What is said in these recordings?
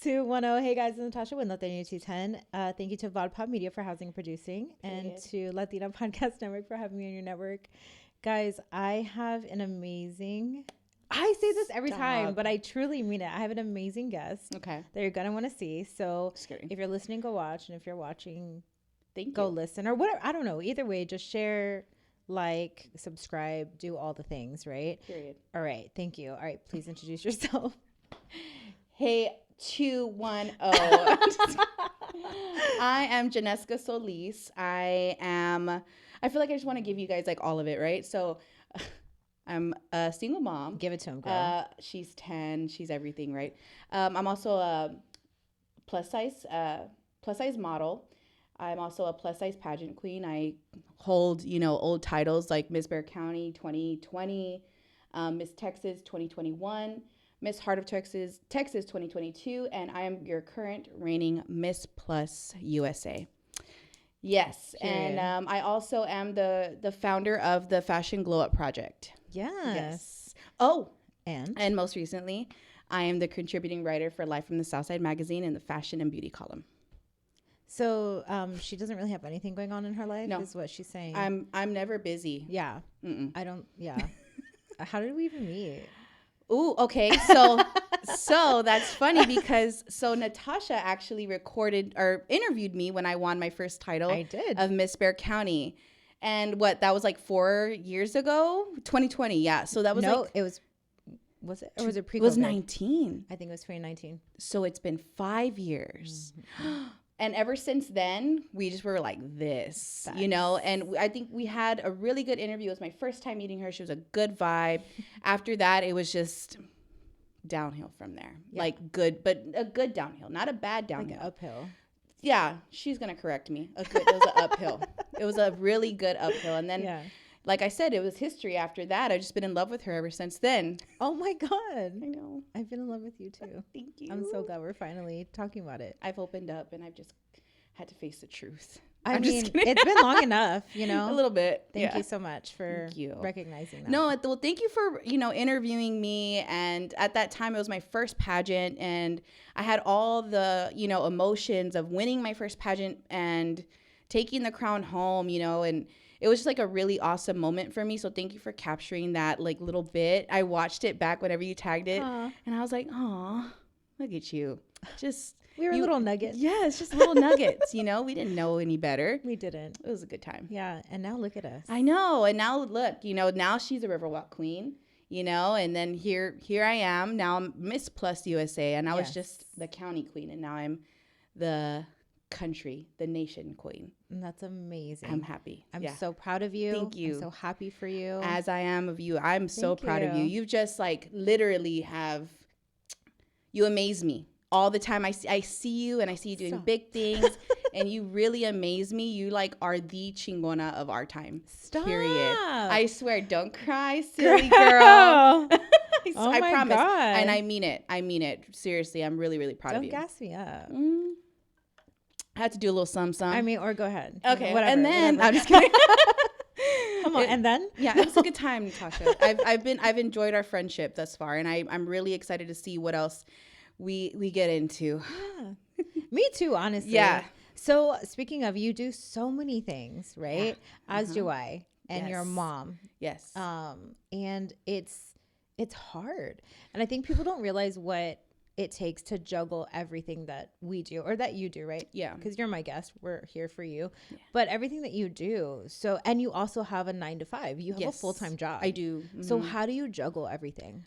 210. Hey guys, it's Natasha with Nothing New 210. Thank you to VodPod Media for housing and producing, and to Latina Podcast Network for having me on your network. Guys, I have an amazing. I say this every time, but I truly mean it. I have an amazing guest. Okay. That you're gonna want to see. So if you're listening, go watch, and if you're watching, go listen or whatever. I don't know. Either way, just share, like, subscribe, do all the things. Right. Period. All right. Thank you. All right. Please introduce yourself. Hey, 210. I am Janeskha Solis. I feel like I just want to give you guys like all of it, right? So I'm a single mom. Give it to him, girl. She's 10. She's everything, right? I'm also a plus size model. I'm also a plus size pageant queen. I hold, old titles like Miss Bexar County 2020, Miss Texas 2021, Miss Heart of Texas 2022, and I am your current reigning Miss Plus USA. Yes, and I also am the founder of the Fashion Glow Up Project. Yes. Oh, and most recently, I am the contributing writer for Life from the Southside magazine in the fashion and beauty column. So she doesn't really have anything going on in her life, is what she's saying. I'm never busy. Yeah. I don't. Yeah. How did we even meet? Ooh, okay. So that's funny because Natasha actually recorded or interviewed me when I won my first title. I did. Of Miss Bexar County. And that was like 4 years ago? 2020, yeah. So that was was it? Or was it pre-COVID? It was 19. I think it was 2019. So it's been 5 years. Mm-hmm. And ever since then, we just were like this, and I think we had a really good interview. It was my first time meeting her. She was a good vibe. After that, it was just downhill from there. Yeah. Like good, but a good downhill, not a bad downhill. Like uphill. Yeah, she's going to correct me. It was an uphill. It was a really good uphill. And then, like I said, it was history after that. I've just been in love with her ever since then. Oh, my God. I know. I've been in love with you, too. Thank you. I'm so glad we're finally talking about it. I've opened up, and I've just had to face the truth. I mean, it's been long enough, A little bit. Thank you so much for recognizing that. No, well, thank you for, interviewing me. And at that time, it was my first pageant. And I had all the, emotions of winning my first pageant and taking the crown home, and it was just like a really awesome moment for me. So thank you for capturing that like little bit. I watched it back whenever you tagged it. And I was like, aw, look at you. We were little nuggets. Yeah, it's just little nuggets, We didn't know any better. We didn't. It was a good time. Yeah, and now look at us. I know. And now look, now she's a Riverwalk queen, and then here I am. Now I'm Miss Plus USA, and I was just the county queen, and now I'm the country, the nation queen. And that's amazing. I'm happy. I'm so proud of you. Thank you. I'm so happy for you. As I am of you. I'm so proud of you. You've just like literally you amaze me. All the time I see you and I see you doing big things and you really amaze me. You like are the chingona of our time. Stop. Period. I swear, don't cry, silly girl. I promise. God. And I mean it. Seriously, I'm really, really proud of you. Don't gas me up. I had to do a little some. I mean, or go ahead. Okay. Whatever. And then I'm just kidding. Come on. And then? Yeah, it was a good time, Natasha. I've enjoyed our friendship thus far, and I'm really excited to see what else we get into. Yeah. Me too, honestly. Yeah. So speaking of, you do so many things, right? Yeah. As do I. And your mom. Yes. And it's hard. And I think people don't realize what it takes to juggle everything that we do or that you do, right? Yeah. Because you're my guest. We're here for you. Yeah. But everything that you do. So, and you also have a 9 to 5. You have a full-time job. I do. Mm-hmm. So how do you juggle everything?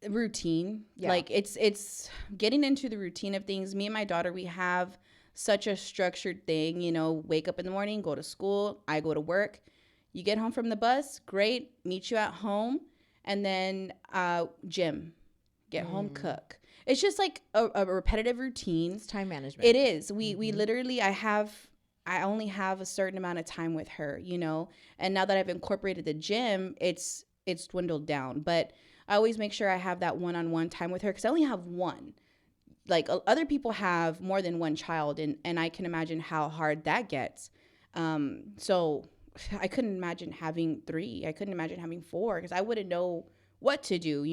Routine. Like it's getting into the routine of things. Me and my daughter, we have such a structured thing, wake up in the morning, go to school, I go to work, you get home from the bus, great, meet you at home, and then gym, get home, cook. It's just like a repetitive routine. It's time management. It is. We literally, I only have a certain amount of time with her, and now that I've incorporated the gym, it's dwindled down, but I always make sure I have that one-on-one time with her because I only have one. Like other people have more than one child, and I can imagine how hard that gets. So I couldn't imagine having 3. I couldn't imagine having 4 because I wouldn't know what to do,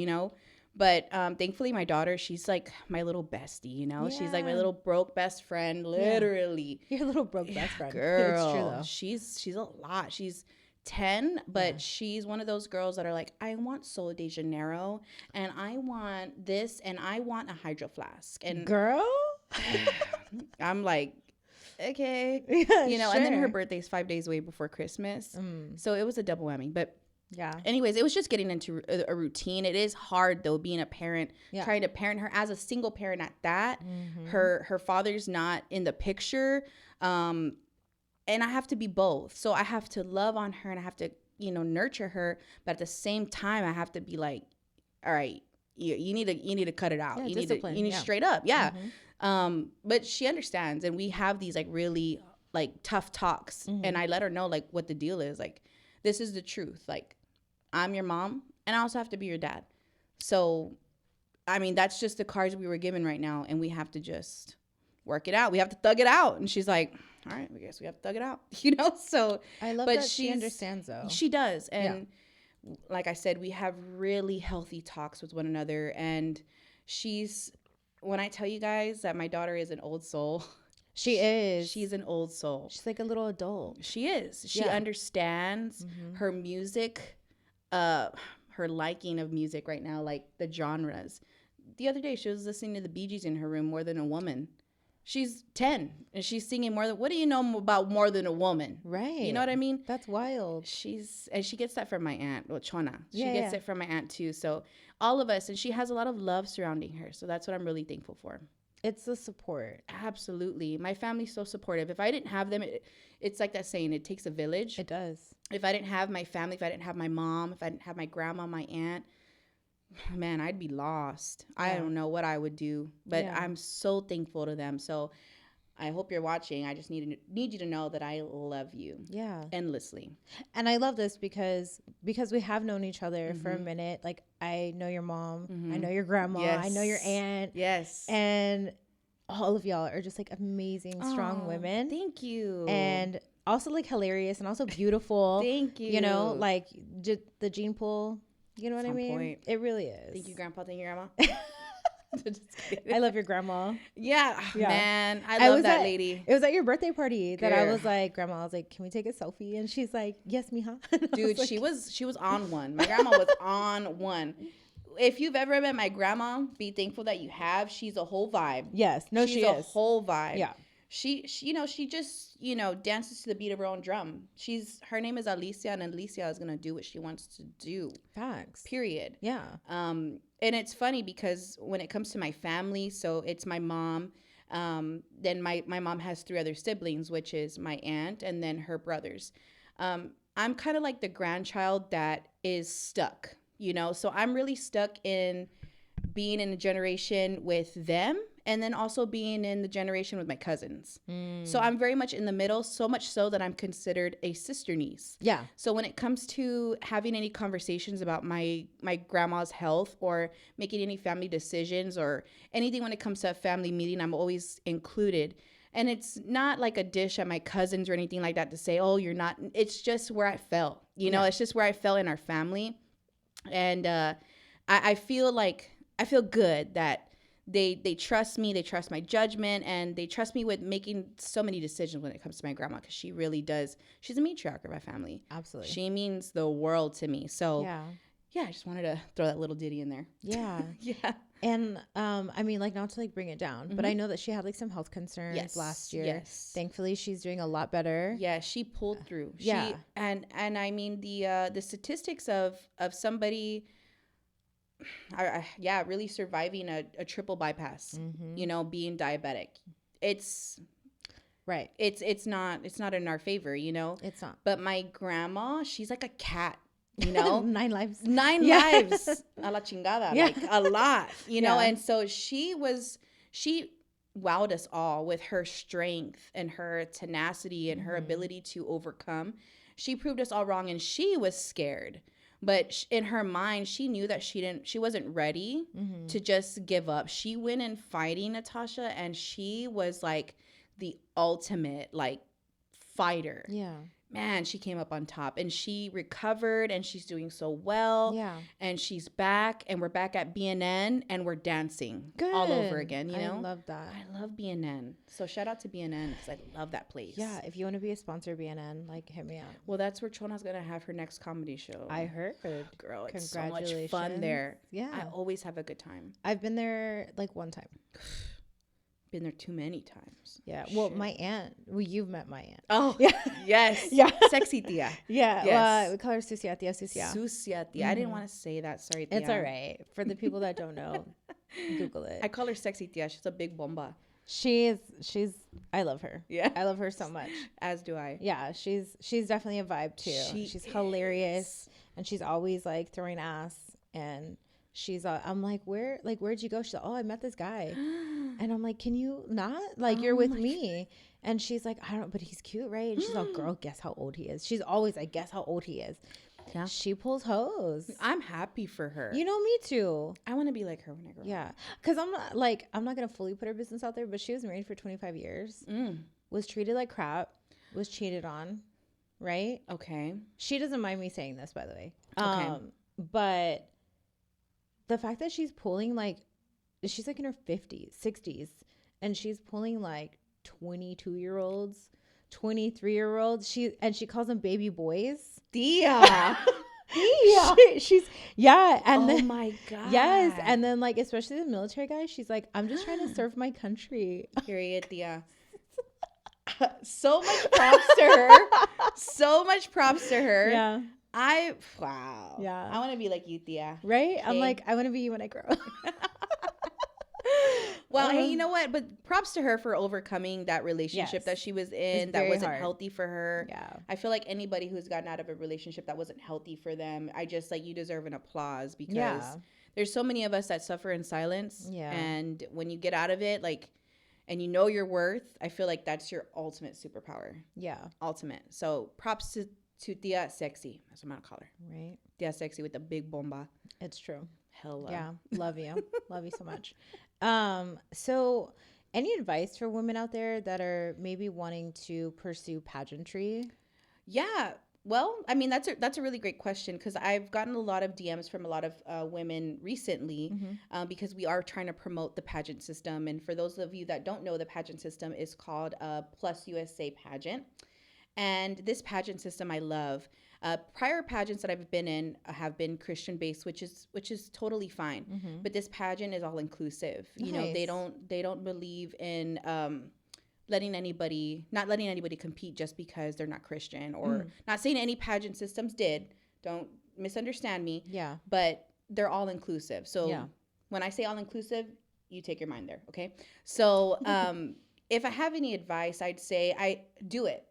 But thankfully, my daughter, she's like my little bestie, you know? She's like my little broke best friend, literally. Your little broke best friend. Girl, It's true, though. she's a lot. She's 10, but she's one of those girls that are like, I want Sol de Janeiro, and I want this, and I want a hydro flask. And girl, I'm like, okay. Yeah, you know, and then her birthday's 5 days away before Christmas. So it was a double whammy. But yeah. anyways, it was just getting into a routine. It is hard, though, being a parent, trying to parent her as a single parent at that. Her father's not in the picture. And I have to be both. So I have to love on her and I have to, you know, nurture her. But at the same time, I have to be like, all right, you need to cut it out. Yeah, you discipline. need to straight up. Yeah. But she understands. And we have these like really like tough talks. And I let her know like what the deal is. Like, this is the truth. Like, I'm your mom and I also have to be your dad. So, I mean, that's just the cards we were given right now. And we have to just work it out. We have to thug it out. And she's like, all right, I guess we have to thug it out, you know? So I love that she understands, though. She does. And like I said, we have really healthy talks with one another. And when I tell you guys that my daughter is an old soul. She is. She's an old soul. She's like a little adult. She is. She understands her music, her liking of music right now, like the genres. The other day, she was listening to the Bee Gees in her room, More Than a Woman. She's 10 and she's singing what do you know about More Than a Woman? Right. You know what I mean? That's wild. She gets that from my aunt, Chona. She gets it from my aunt too. So all of us, and she has a lot of love surrounding her. So that's what I'm really thankful for. It's the support. Absolutely. My family's so supportive. If I didn't have them, it's like that saying, it takes a village. It does. If I didn't have my family, if I didn't have my mom, if I didn't have my grandma, my aunt, man, I'd be lost. I don't know what I would do, but I'm so thankful to them. So I hope you're watching. I just need you to know that I love you. Yeah. Endlessly. And I love this because we have known each other for a minute. Like, I know your mom. I know your grandma. Yes. I know your aunt. Yes. And all of y'all are just like amazing, strong women. Thank you. And also like hilarious and also beautiful. Thank you. You know, like the gene pool. You know what I mean? Point. It really is. Thank you, Grandpa. Thank you, Grandma. I love your grandma. Yeah, man. I love that lady. It was at your birthday party that I was like, Grandma, I was like, can we take a selfie? And she's like, yes, mija. Dude, she was on one. My grandma was on one. If you've ever met my grandma, be thankful that you have. She's a whole vibe. Yes. No, she's a whole vibe. Yeah. She just, dances to the beat of her own drum. Her name is Alicia, and Alicia is going to do what she wants to do. Facts. Period. Yeah. And it's funny because when it comes to my family, so it's my mom, then my mom has 3 other siblings, which is my aunt and then her brothers. I'm kind of like the grandchild that is stuck, so I'm really stuck in being in a generation with them and then also being in the generation with my cousins. So I'm very much in the middle, so much so that I'm considered a sister niece. Yeah. So when it comes to having any conversations about my grandma's health or making any family decisions or anything when it comes to a family meeting, I'm always included. And it's not like a dish at my cousins or anything like that to say, oh, you're not. It's just where I felt, it's just where I felt in our family. And I feel good that they trust me, they trust my judgment, and they trust me with making so many decisions when it comes to my grandma, because she really does. She's a matriarch of my family. Absolutely. She means the world to me. So yeah, I just wanted to throw that little ditty in there. Yeah. Yeah. And I mean, like, not to like bring it down, but I know that she had like some health concerns last year. Yes. Thankfully, she's doing a lot better. Yeah, she pulled through. Yeah. And I mean the statistics of somebody really surviving a triple bypass, being diabetic. It's right. It's not in our favor, It's not. But my grandma, she's like a cat, 9 lives. 9 lives. A la chingada. Yeah. Like a lot, and so she wowed us all with her strength and her tenacity and her ability to overcome. She proved us all wrong, and she was scared. But in her mind, she knew that she wasn't ready to just give up. She went in fighting, Natasha, and she was like the ultimate like fighter. Yeah. man, she came up on top, and she recovered, and she's doing so well. Yeah. And she's back, and we're back at BNN, and we're dancing all over again, you know? I love that. I love BNN. So shout out to BNN because I love that place. Yeah, if you want to be a sponsor, BNN, like, hit me up. Well, that's where Chona's going to have her next comedy show. I heard. Girl, it's so much fun there. Yeah. I always have a good time. I've been there, like, one time. Been there too many times. Yeah. Well, my aunt. Well, you've met my aunt. Oh, yeah. Yes. Yeah. Sexy tia. Yeah. Yes. Well, we call her Susia, tia Susia. Susia tia. I didn't want to say that. Sorry, tia. It's all right. For the people that don't know, Google it. I call her sexy tia. She's a big bomba. She's I love her. Yeah. I love her so much. As do I. Yeah, she's definitely a vibe too. She's hilarious, and she's always like throwing ass, and she's I'm like, where'd you go? She's like, oh, I met this guy. And I'm like, can you not? Like, you're with me. And she's like, I don't, but he's cute, right? And she's like, girl, guess how old he is. She's always like, guess how old he is. Yeah. She pulls hoes. I'm happy for her. You know, me too. I want to be like her when I grow up. Yeah. Because I'm not going to fully put her business out there, but she was married for 25 years, was treated like crap, was cheated on, right? Okay. She doesn't mind me saying this, by the way. Okay. But the fact that she's pulling she's like in her 50s, 60s, and she's pulling like 22-year-olds, 23-year-olds. She calls them baby boys. Tia. She's and oh then, my god. Yes, and then like especially the military guy, she's like, I'm just trying to serve my country. Period, Tia. So much props to her. So much props to her. Yeah. Wow. Yeah. I want to be like you, Tia. Right? Okay. I'm like, I want to be you when I grow up. Well, hey, you know what? But props to her for overcoming that relationship that she was in that wasn't healthy for her. Yeah. I feel like anybody who's gotten out of a relationship that wasn't healthy for them, I just like, you deserve an applause because there's so many of us that suffer in silence. Yeah. And when you get out of it, like, and you know your worth, I feel like that's your ultimate superpower. Yeah. Ultimate. So props to Tia Sexy. That's what I'm going to call her. Right. Tia Sexy with the big bomba. It's true. Hello. Yeah. Love you. Love you so much. So any advice for women out there that are maybe wanting to pursue pageantry? Yeah. Well, I mean, that's a really great question because I've gotten a lot of DMs from a lot of women recently because we are trying to promote the pageant system. And for those of you that don't know, the pageant system is called Plus USA Pageant. And this pageant system I love. Prior pageants that I've been in have been Christian based, which is totally fine. But this pageant is all inclusive. Nice. You know, they don't believe in not letting anybody compete just because they're not Christian, or not saying any pageant systems did. Don't misunderstand me. Yeah. But they're all inclusive. So when I say all inclusive, you take your mind there. Okay. So if I have any advice, I'd say I do it.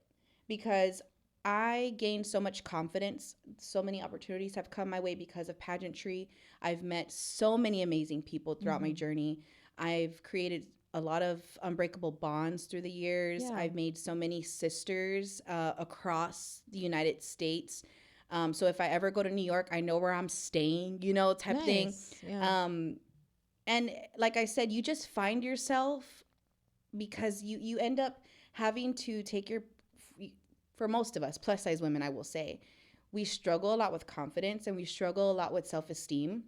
Because I gained so much confidence. So many opportunities have come my way because of pageantry. I've met so many amazing people throughout my journey. I've created a lot of unbreakable bonds through the years. Yeah. I've made so many sisters across the United States. So if I ever go to New York, I know where I'm staying, you know, type thing. Yeah. And like I said, you just find yourself because you end up having to take for most of us, plus size women, I will say, we struggle a lot with confidence and we struggle a lot with self-esteem.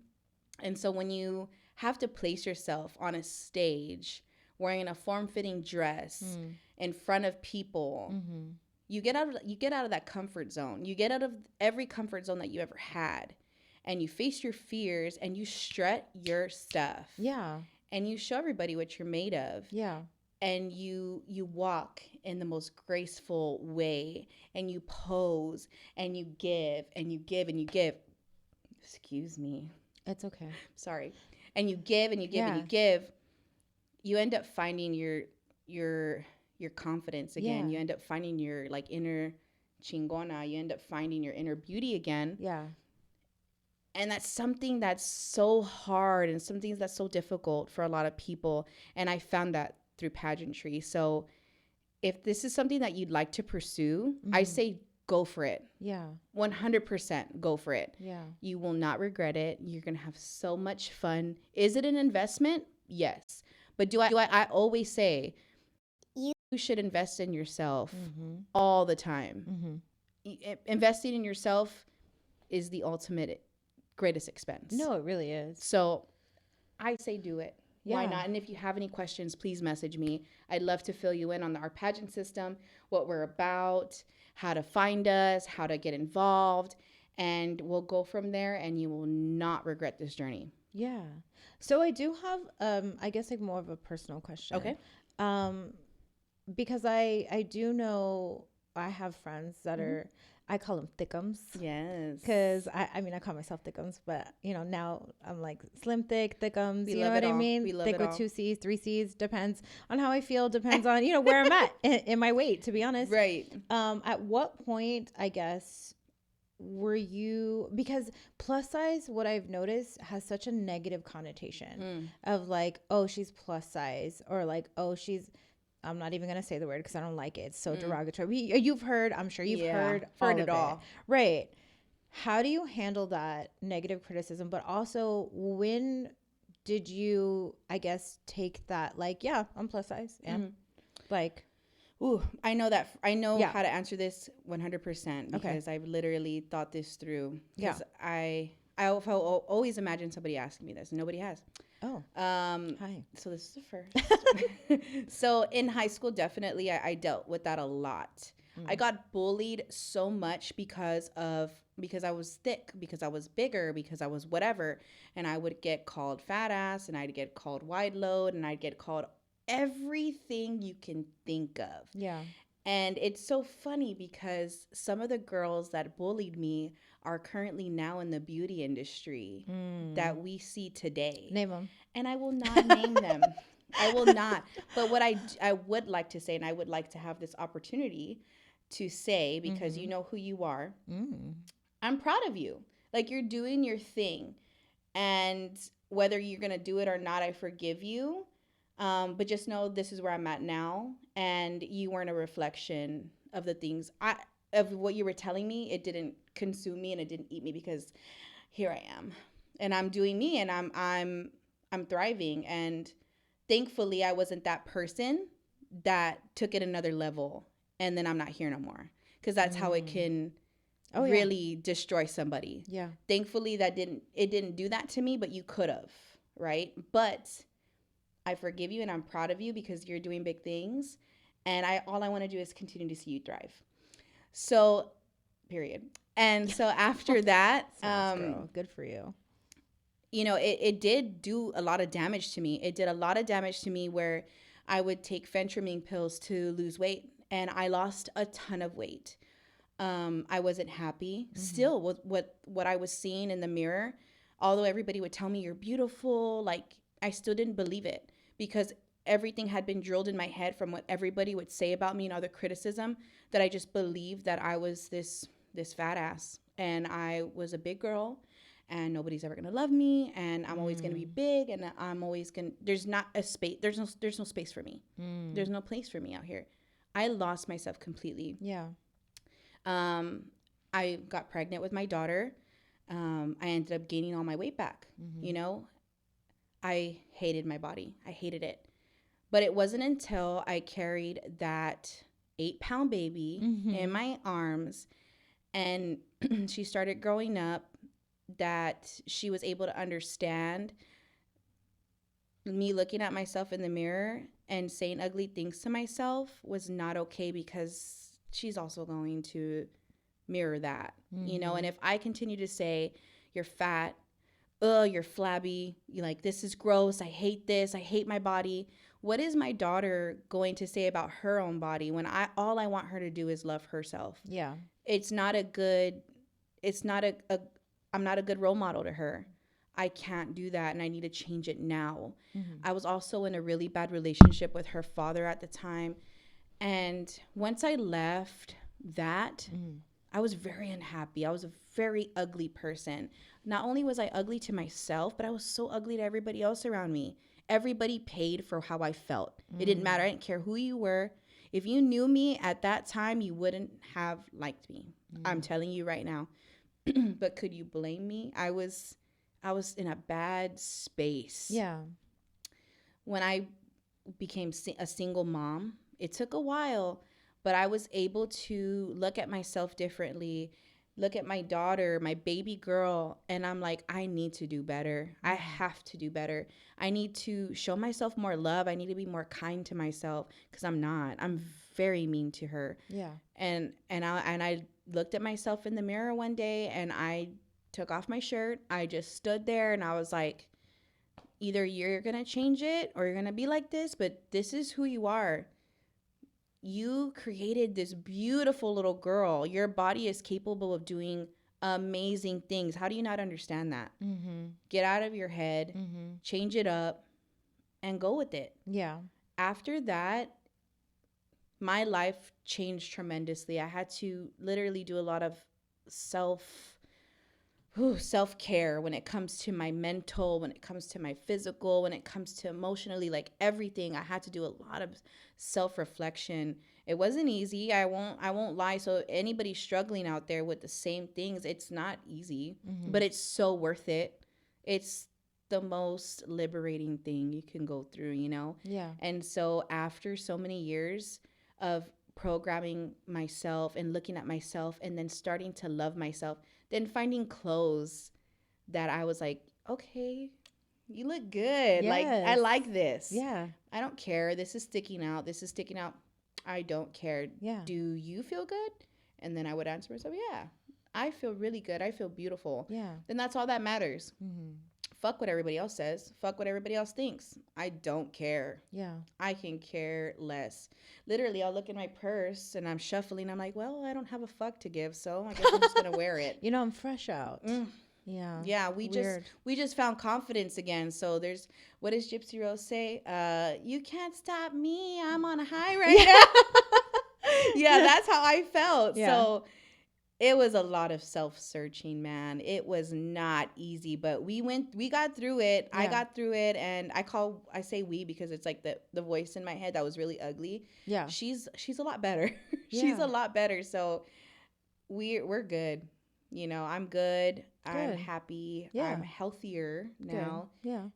And so when you have to place yourself on a stage wearing a form-fitting dress in front of people, you get out of that comfort zone. You get out of every comfort zone that you ever had, and you face your fears and you strut your stuff. Yeah. And you show everybody what you're made of. Yeah. And you walk in the most graceful way, and you pose, and you give, and you give, and you give. Excuse me. It's okay. Sorry. And you give, and you give, and you give. You end up finding your confidence again. You end up finding your like inner chingona. You end up finding your inner beauty again. Yeah. And that's something that's so hard and something that's so difficult for a lot of people. And I found that through pageantry. So if this is something that you'd like to pursue, I say go for it. Yeah. 100% go for it. Yeah. You will not regret it. You're going to have so much fun. Is it an investment? Yes. But I always say you should invest in yourself all the time. investing in yourself is the ultimate greatest expense. No, it really is. So I say do it. Yeah. Why not? And if you have any questions, please message me. I'd love to fill you in on our pageant system, what we're about, how to find us, how to get involved, and we'll go from there, and you will not regret this journey. Yeah. So I do have, I guess like more of a personal question. Okay. Because I do know I have friends that are, I call them thickums. Yes. Because I mean, I call myself thickums, but you know, now I'm like slim, thick, thickums. We You know love what it I all. mean? We love Thick it with all. 2 C's, 3 C's, depends on how I feel, depends on, you know, where I'm at in my weight, to be honest. Right. At what point, I guess, were you, because plus size, what I've noticed, has such a negative connotation of like, oh, she's plus size, or like, oh, she's, I'm not even going to say the word because I don't like it. It's so derogatory. You've heard, I'm sure you've heard it all. Right. How do you handle that negative criticism? But also, when did you, I guess, take that, like, yeah, I'm plus size. Yeah. Like, ooh, I know that. I know Yeah. how to answer this 100% because I've literally thought this through. Yeah. Because I always imagine somebody asking me this, and nobody has. oh, hi. So this is the first. So in high school, definitely, I dealt with that a lot. I got bullied so much because I was thick, because I was bigger, because I was whatever, and I would get called fat ass, and I'd get called wide load, and I'd get called everything you can think of. Yeah. And it's so funny because some of the girls that bullied me are currently now in the beauty industry that we see today. Name them. And I will not name them. I will not. But what I would like to say, and I would like to have this opportunity to say, because you know who you are, I'm proud of you. Like, you're doing your thing. And whether you're going to do it or not, I forgive you. But just know this is where I'm at now. And you weren't a reflection of the things of what you were telling me. It didn't consume me and it didn't eat me, because here I am. And I'm doing me, and I'm thriving. And thankfully, I wasn't that person that took it another level, and then I'm not here no more. Because that's how it can really destroy somebody. Yeah. Thankfully, it didn't do that to me, but you could have, right? But I forgive you, and I'm proud of you because you're doing big things. And all I want to do is continue to see you thrive. So, period. And so after that, Girl, good for you. You know, it did do a lot of damage to me. It did a lot of damage to me where I would take phentermine pills to lose weight, and I lost a ton of weight. I wasn't happy still with what I was seeing in the mirror. Although everybody would tell me you're beautiful, like, I still didn't believe it, because everything had been drilled in my head from what everybody would say about me and all the criticism, that I just believed that I was this fat ass, and I was a big girl, and nobody's ever gonna love me, and I'm always gonna be big, and I'm always gonna, there's not a space, there's no space for me. There's no place for me out here. I lost myself completely. Yeah. I got pregnant with my daughter. I ended up gaining all my weight back. You know, I hated my body. I hated it. But it wasn't until I carried that 8-pound baby in my arms, and she started growing up, that she was able to understand me looking at myself in the mirror and saying ugly things to myself was not okay, because she's also going to mirror that, you know. And if I continue to say, you're fat, you're flabby, you're like, this is gross, I hate this, I hate my body, what is my daughter going to say about her own body when all I want her to do is love herself? Yeah. I'm not a good role model to her. I can't do that, and I need to change it now. I was also in a really bad relationship with her father at the time. And once I left that, I was very unhappy. I was a very ugly person. Not only was I ugly to myself, but I was so ugly to everybody else around me. Everybody paid for how I felt. It didn't matter. I didn't care who you were. If you knew me at that time, you wouldn't have liked me. I'm telling you right now. But could you blame me? I was in a bad space. Yeah. When I became a single mom, it took a while, but I was able to look at myself differently, look at my daughter, my baby girl, and I'm like, I need to do better. I have to do better. I need to show myself more love. I need to be more kind to myself, because I'm not. I'm very mean to her. Yeah. And I looked at myself in the mirror one day, and I took off my shirt. I just stood there, and I was like, either you're going to change it or you're going to be like this, but this is who you are. You created this beautiful little girl. Your body is capable of doing amazing things. How do you not understand that? Mm-hmm. Get out of your head, change it up, and go with it. Yeah. After that, my life changed tremendously. I had to literally do a lot of self-care when it comes to my mental, when it comes to my physical, when it comes to emotionally, like everything. I had to do a lot of self-reflection. It wasn't easy. I won't lie. So anybody struggling out there with the same things, it's not easy, but it's so worth it. It's the most liberating thing you can go through, you know? Yeah. And so after so many years of programming myself and looking at myself and then starting to love myself, then finding clothes that I was like, okay, you look good. Yes. Like, I like this. Yeah. I don't care. This is sticking out. This is sticking out. I don't care. Yeah. Do you feel good? And then I would answer myself, yeah, I feel really good. I feel beautiful. Yeah. Then that's all that matters. Mm-hmm. Fuck what everybody else says. Fuck what everybody else thinks. I don't care. Yeah. I can care less. Literally, I'll look in my purse and I'm shuffling. I'm like, well, I don't have a fuck to give, so I guess I'm just gonna wear it. You know, I'm fresh out. Yeah. Yeah, we Weird. just found confidence again. So there's, what does Gypsy Rose say? You can't stop me. I'm on a high right now. Yeah, that's how I felt. Yeah. So it was a lot of self-searching, man. It was not easy, but we got through it. Yeah. I got through it, and I say we because it's like the voice in my head that was really ugly. Yeah. She's a lot better. Yeah. She's a lot better. So we're good. You know, I'm good. I'm happy. Yeah. I'm healthier now. Good. Yeah.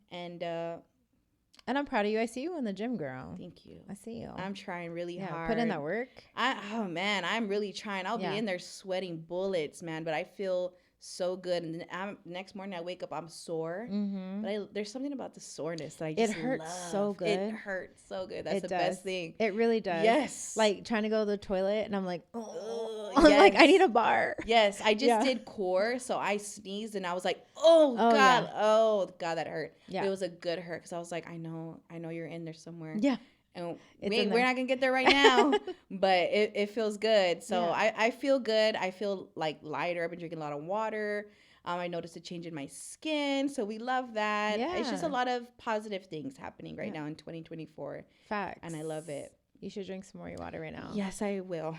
And I'm proud of you. I see you in the gym, girl. thank you. I see you. I'm trying really hard. Put in that work. Oh man, I'm really trying. I'll be in there sweating bullets, man, but I feel so good. And then next morning I wake up, I'm sore. Mm-hmm. But there's something about the soreness that I just It hurts love. so good. It hurts so good. That's the best thing. It really does. Yes. Like trying to go to the toilet and I'm like, oh, Yes. like I need a bar. Yes, I just did core, so I sneezed and I was like, oh God, oh God, that hurt. Yeah. But it was a good hurt because I was like, I know you're in there somewhere. Yeah. And We're not gonna get there right now, but it feels good. So Yeah. I feel good. I feel like lighter. I've been drinking a lot of water. I noticed a change in my skin, so we love that. Yeah. It's just a lot of positive things happening right now in 2024. Facts. And I love it. You should drink some more water right now. Yes, I will.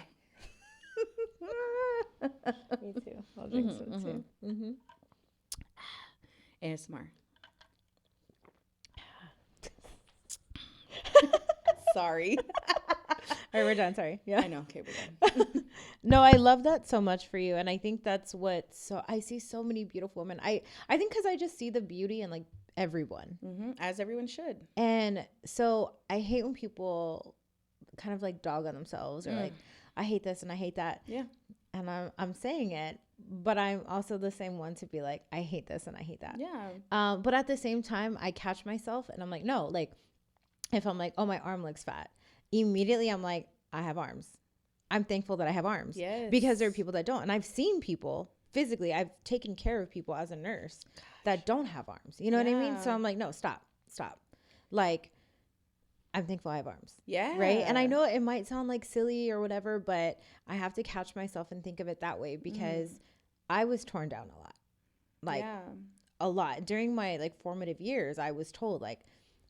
Me too. I'll drink some too. Mm-hmm. ASMR. Sorry. All right, we're done. Sorry. Yeah. I know. Okay, we're done. No, I love that so much for you. And I think that's I see so many beautiful women. I think because I just see the beauty in like everyone. Mm-hmm. As everyone should. And so I hate when people kind of like dog on themselves or like, I hate this and I hate that. Yeah. And I'm saying it, but I'm also the same one to be like, I hate this and I hate that. Yeah. But at the same time, I catch myself and I'm like, no, like if I'm like, oh, my arm looks fat, immediately I'm like, I have arms. I'm thankful that I have arms. Yes. Because there are people that don't. And I've seen people physically, I've taken care of people as a nurse that don't have arms. You know what I mean? So I'm like, no, stop. Like, I'm thankful I have arms. Yeah. Right. And I know it might sound like silly or whatever, but I have to catch myself and think of it that way because I was torn down a lot. Like a lot. During my like formative years, I was told like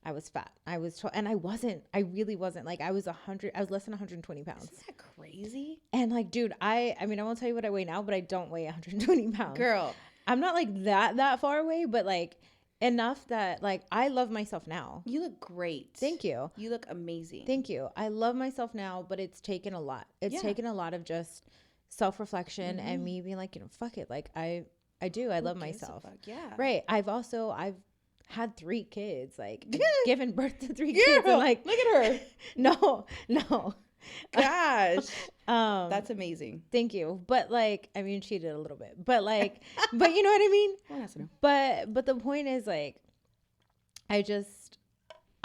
I was fat. And I really wasn't. Like I was less than 120 pounds. Isn't that crazy? And like, dude, I mean, I won't tell you what I weigh now, but I don't weigh 120 pounds. Girl. I'm not like that far away, but like enough that like I love myself now. You look great. Thank you. You look amazing. Thank you. I love myself now, but it's taken a lot. It's taken a lot of just self-reflection and me being like, you know, fuck it. Like I love myself. Yeah. Right. I've had 3 kids, like given birth to 3 kids. And like, look at her. No. Gosh. That's amazing. Thank you. But like, I mean, she did a little bit, but like, but you know what I mean? Well, that's enough. But the point is like,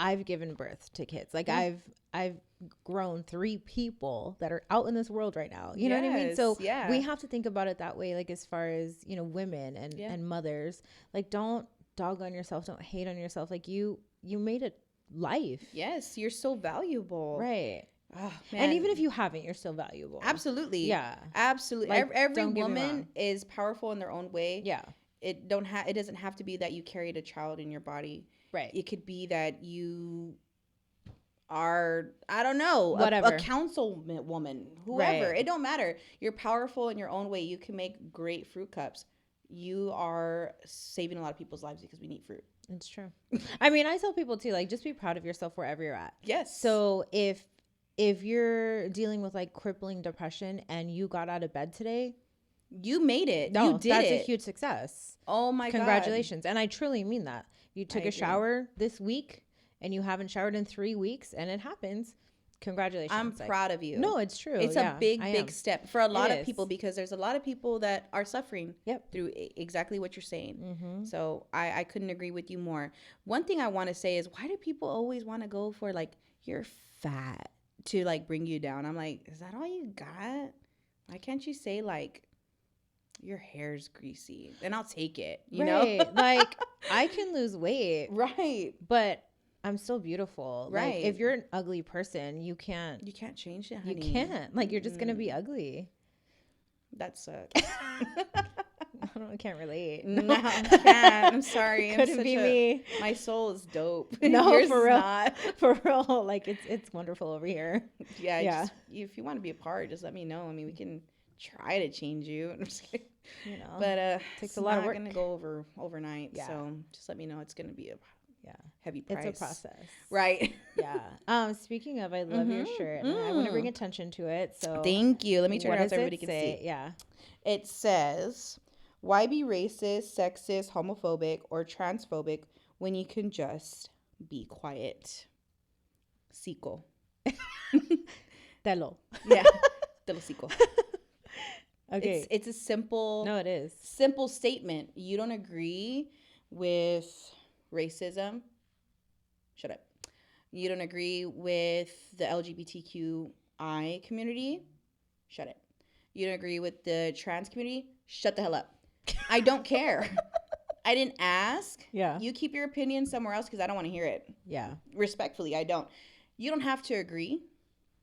I've given birth to kids. Like I've grown 3 people that are out in this world right now. You know what I mean? So we have to think about it that way. Like as far as, you know, women and mothers, like don't dog on yourself. Don't hate on yourself. Like you made a life. Yes. You're so valuable. Right. Oh, man. And even if you haven't, you're still valuable. Absolutely. Yeah. Absolutely. Like, every woman is powerful in their own way. Yeah. It doesn't have to be that you carried a child in your body. Right. It could be that you are, I don't know, whatever, a councilwoman, whoever. Right. It don't matter. You're powerful in your own way. You can make great fruit cups. You are saving a lot of people's lives because we need fruit. It's true. I mean, I tell people too, like, just be proud of yourself wherever you're at. Yes. So if you're dealing with like crippling depression and you got out of bed today, you made it. No, you did that's it. A huge success. Oh my God. Congratulations. And I truly mean that. You took a shower this week and you haven't showered in 3 weeks and it happens. Congratulations. I'm proud of you. No, it's true. It's a big step for a lot of people because there's a lot of people that are suffering through exactly what you're saying. Mm-hmm. So I couldn't agree with you more. One thing I want to say is, why do people always want to go for like, you're fat, to like bring you down? I'm like, is that all you got? Why can't you say like, your hair's greasy? And I'll take it, you know? Like, I can lose weight. Right. But I'm still beautiful. Right. Like, if you're an ugly person, you can't change it, honey. You can't. Like, you're just going to be ugly. That sucks. I can't relate. No, I can't. I'm sorry. Couldn't be me. My soul is dope. No, yours for real. Not. For real. Like, it's wonderful over here. Yeah. Just, if you want to be a part, just let me know. I mean, we can try to change you. You know, but it takes a lot of work. It's not going to go overnight. Yeah. So just let me know. It's going to be a heavy price. It's a process. Right. Yeah. Speaking of, I love your shirt. And I want to bring attention to it. So thank you. Let me turn it around so everybody can see. Yeah. It says, why be racist, sexist, homophobic, or transphobic when you can just be quiet? Cico. Telo. Yeah. Telo cico. Okay. It's a simple. No, it is. Simple statement. You don't agree with racism? Shut up. You don't agree with the LGBTQI community? Shut it. You don't agree with the trans community? Shut the hell up. I don't care. I didn't ask. Yeah. You keep your opinion somewhere else because I don't want to hear it. Yeah. Respectfully, I don't. You don't have to agree.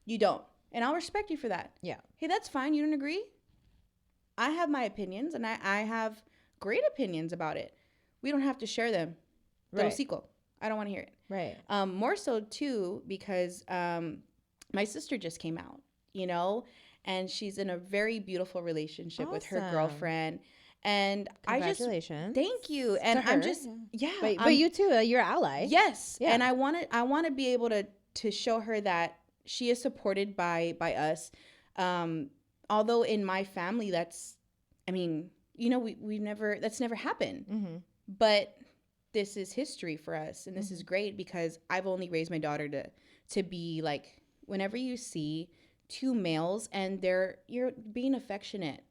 You don't. And I'll respect you for that. Yeah. Hey, that's fine. You don't agree? I have my opinions, and I have great opinions about it. We don't have to share them. Right. I don't want to hear it. Right. More so, too, because my sister just came out, you know, and she's in a very beautiful relationship with her girlfriend. And congratulations. Thank you. And I'm just, but you too, you're an ally. Yes. Yeah. And I want to be able to show her that she is supported by us. Although in my family, that's never happened. Mm-hmm. But this is history for us. And this is great because I've only raised my daughter to be like, whenever you see 2 males and you're being affectionate,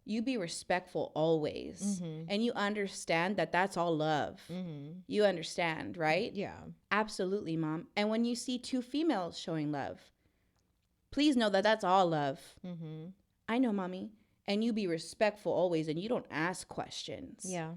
you be respectful always. Mm-hmm. And you understand that that's all love. Mm-hmm. You understand, right? Yeah. Absolutely, Mom. And when you see 2 females showing love, please know that that's all love. Mm-hmm. I know, Mommy. And you be respectful always, and you don't ask questions. Yeah.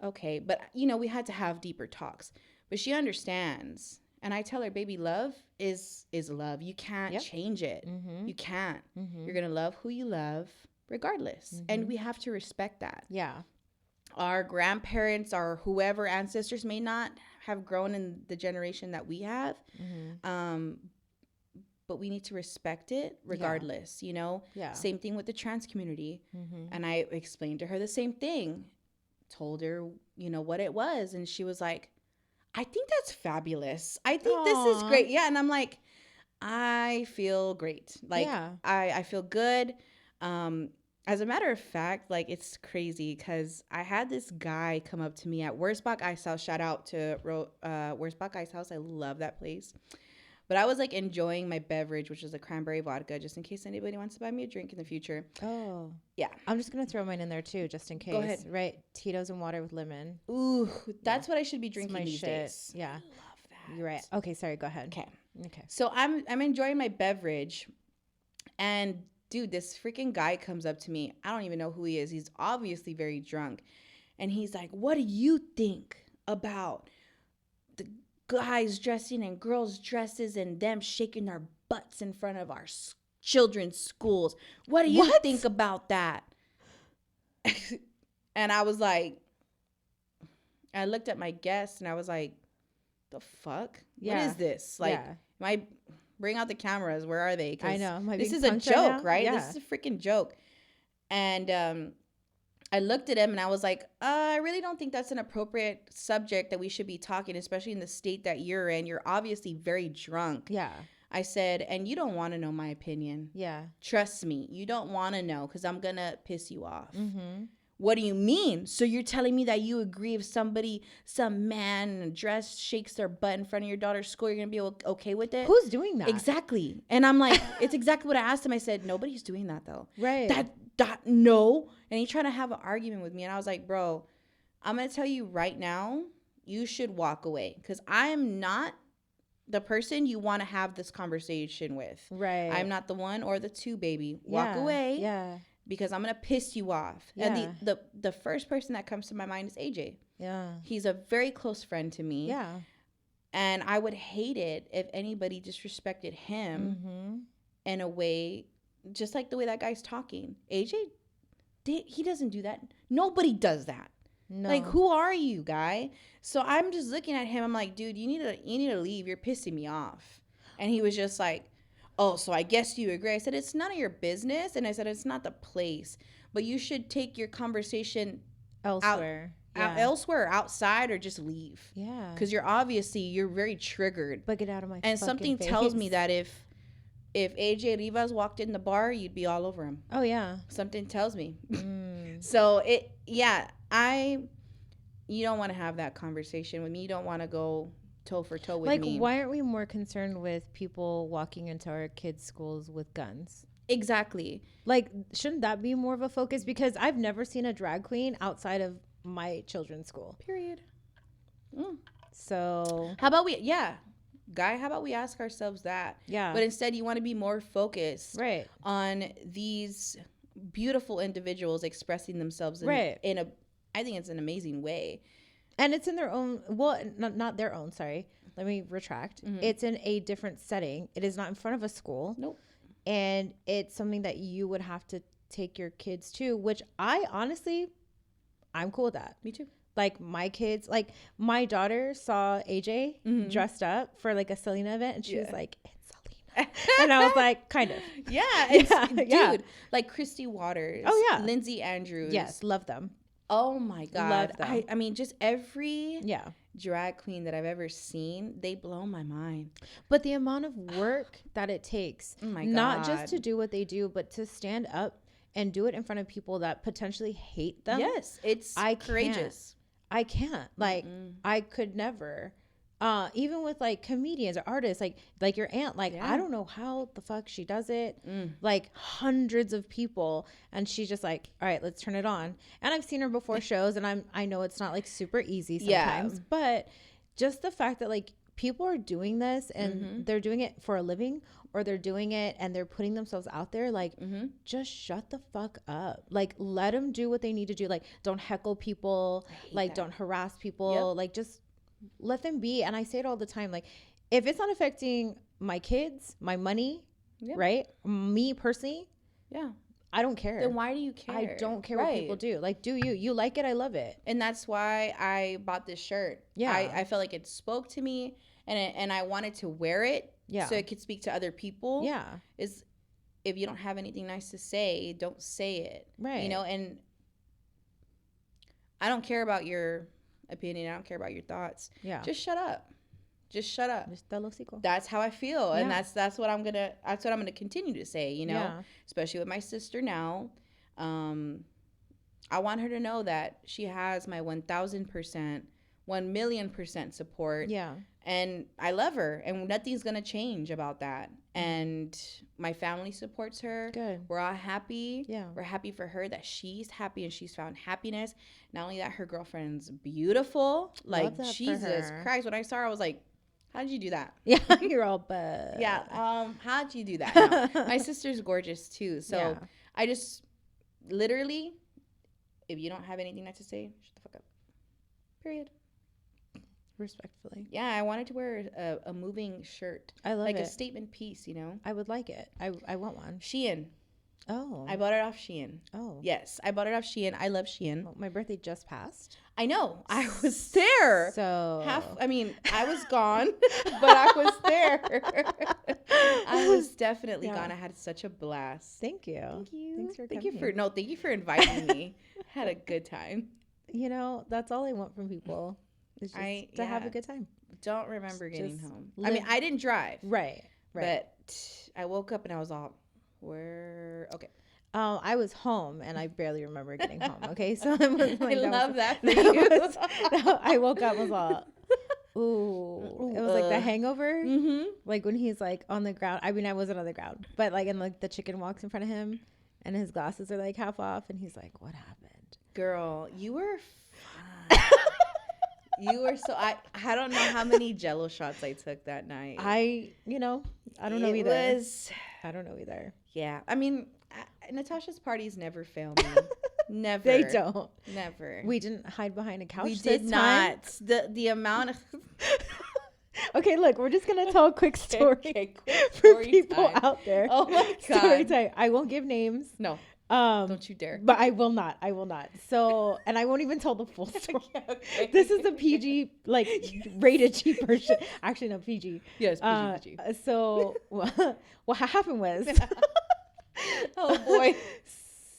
Okay, but, we had to have deeper talks. But she understands. And I tell her, baby, love is love. You can't change it. Mm-hmm. You can't. Mm-hmm. You're going to love who you love regardless. Mm-hmm. And we have to respect that. Yeah. Our grandparents or whoever ancestors may not have grown in the generation that we have. Mm-hmm. But we need to respect it regardless, Yeah. Same thing with the trans community. Mm-hmm. And I explained to her the same thing. Told her, what it was. And she was like, I think that's fabulous. I think this is great. Yeah. And I'm like, I feel great. Like, I feel good. As a matter of fact, like, it's crazy because I had this guy come up to me at Wurzbach Ice House. Shout out to Wurzbach Ice House. I love that place. But I was like enjoying my beverage, which is a cranberry vodka, just in case anybody wants to buy me a drink in the future. Oh. Yeah. I'm just going to throw mine in there too, just in case. Go ahead. Right? Tito's and water with lemon. Ooh, that's what I should be drinking these shit. days. Yeah. I love that. You're right. Okay, sorry. Go ahead. Okay. So I'm enjoying my beverage, and dude, this freaking guy comes up to me. I don't even know who he is. He's obviously very drunk, and he's like, "What do you think about the guys dressing in girls' dresses and them shaking their butts in front of our children's schools? What do you think about that?" And I was like, I looked at my guest and I was like, the fuck? Yeah. What is this? Like, bring out the cameras. Where are they? I know. This is a joke, right? Yeah. This is a freaking joke. And I looked at him and I was like, I really don't think that's an appropriate subject that we should be talking, especially in the state that you're in. You're obviously very drunk. Yeah. I said, and you don't want to know my opinion. Yeah. Trust me. You don't want to know because I'm going to piss you off. Mm-hmm. What do you mean? So you're telling me that you agree if some man in a dress shakes their butt in front of your daughter's school, you're going to be okay with it? Who's doing that? Exactly. And I'm like, it's exactly what I asked him. I said, nobody's doing that though. Right. No. And he tried to have an argument with me. And I was like, bro, I'm going to tell you right now, you should walk away because I am not the person you want to have this conversation with. Right. I'm not the one or the two, baby. Walk away. Yeah. Because I'm going to piss you off. Yeah. And the first person that comes to my mind is AJ. Yeah. He's a very close friend to me. Yeah. And I would hate it if anybody disrespected him in a way, just like the way that guy's talking. AJ, he doesn't do that. Nobody does that. No. Like, who are you, guy? So I'm just looking at him. I'm like, dude, you need to leave. You're pissing me off. And he was just like, oh, so I guess you agree. I said, it's none of your business. And I said, it's not the place. But you should take your conversation elsewhere. Elsewhere, outside, or just leave. Yeah. Because you're very triggered. But get out of my And something face. Tells me that if AJ Rivas walked in the bar, you'd be all over him. Oh, yeah. Something tells me. So, you don't want to have that conversation with me. You don't want to go toe for toe with me. Like, why aren't we more concerned with people walking into our kids' schools with guns? Exactly. Like, shouldn't that be more of a focus? Because I've never seen a drag queen outside of my children's school. Period. So how about we ask ourselves that? Yeah. But instead you want to be more focused on these beautiful individuals expressing themselves in a, I think it's an amazing way. And it's in their own, not their own, sorry. Let me retract. Mm-hmm. It's in a different setting. It is not in front of a school. Nope. And it's something that you would have to take your kids to, which I'm cool with that. Me too. Like, my kids, like, my daughter saw AJ dressed up for like a Selena event, and she was like, it's Selena. And I was like, kind of. Yeah. Dude, like Christy Waters. Oh, yeah. Lindsay Andrews. Yes, love them. Oh, my God. Love them. I mean, just every drag queen that I've ever seen, they blow my mind. But the amount of work that it takes, oh my God, not just to do what they do, but to stand up and do it in front of people that potentially hate them. Yes, it's courageous. I can't. Like, I could never. Even with like comedians or artists, like your aunt, like, I don't know how the fuck she does it. Like, hundreds of people, and she's just like, all right, let's turn it on. And I've seen her before shows, and I know it's not like super easy sometimes, but just the fact that like people are doing this and they're doing it for a living, or they're doing it and they're putting themselves out there, like, just shut the fuck up. Like, let them do what they need to do. Like, don't heckle people, like, don't harass people, like, just let them be. And I say it all the time, like, if it's not affecting my kids, my money, right, me personally, I don't care. Then why do you care? I don't care what people do. Like, do you like it? I love it. And that's why I bought this shirt. I felt like it spoke to me, and I wanted to wear it so it could speak to other people. Is if you don't have anything nice to say, don't say it. Right. You know, and I don't care about your opinion. I don't care about your thoughts. Yeah. Just shut up. Just shut up. That's how I feel. And that's what I'm gonna continue to say, you know, especially with my sister now. I want her to know that she has my 1,000%, 1,000,000% support. Yeah. And I love her, and nothing's going to change about that. And my family supports her. Good. We're all happy. Yeah. We're happy for her that she's happy and she's found happipiness. Not only that, her girlfriend's beautiful. Like, Jesus Christ. When I saw her, I was like, how'd you do that? Yeah, you're all bad. Yeah. How'd you do that? No, my sister's gorgeous too. So Yeah. I just literally, if you don't have anything nice to say, shut the fuck up. Period. Respectfully. Yeah, I wanted to wear a moving shirt. I love like it. a statement piece, you know? I would like it. I want one. Shein. Oh. I bought it off Shein. Oh. Yes, I bought it off Shein. I love Shein. Well, my birthday just passed. I know. I was there. So. I was gone, but I was there. I was definitely gone. I had such a blast. Thank you. Thank you. Thanks for Thank coming. Thank you for inviting me. Had a good time. You know, that's all I want from people. Is just to have a good time. Don't remember getting home. I mean, I didn't drive. Right. But I woke up and I was all, okay. I was home and I barely remember getting home. Okay, so I was like, I love that for you. I woke up was all, ooh. It was like the Hangover. Mm-hmm. Like when he's like on the ground. I mean, I wasn't on the ground, but like, and like the chicken walks in front of him, and his glasses are like half off, and he's like, "What happened?" Girl, you were fine. You were so I don't know how many Jello shots I took that night. I don't know either. I don't know either. Yeah, I mean, Natasha's parties never fail me. Never. They don't. Never. We didn't hide behind a couch. We did not. The amount of. Okay, look, we're just gonna tell a quick story quick for story people time. out there. Oh my God. Story time. I won't give names. No. Don't you dare. But I will not. So, and I won't even tell the full story. Okay. This is the PG, like, rated G version. Actually, no, PG. Yes, PG. So, what happened was, oh boy,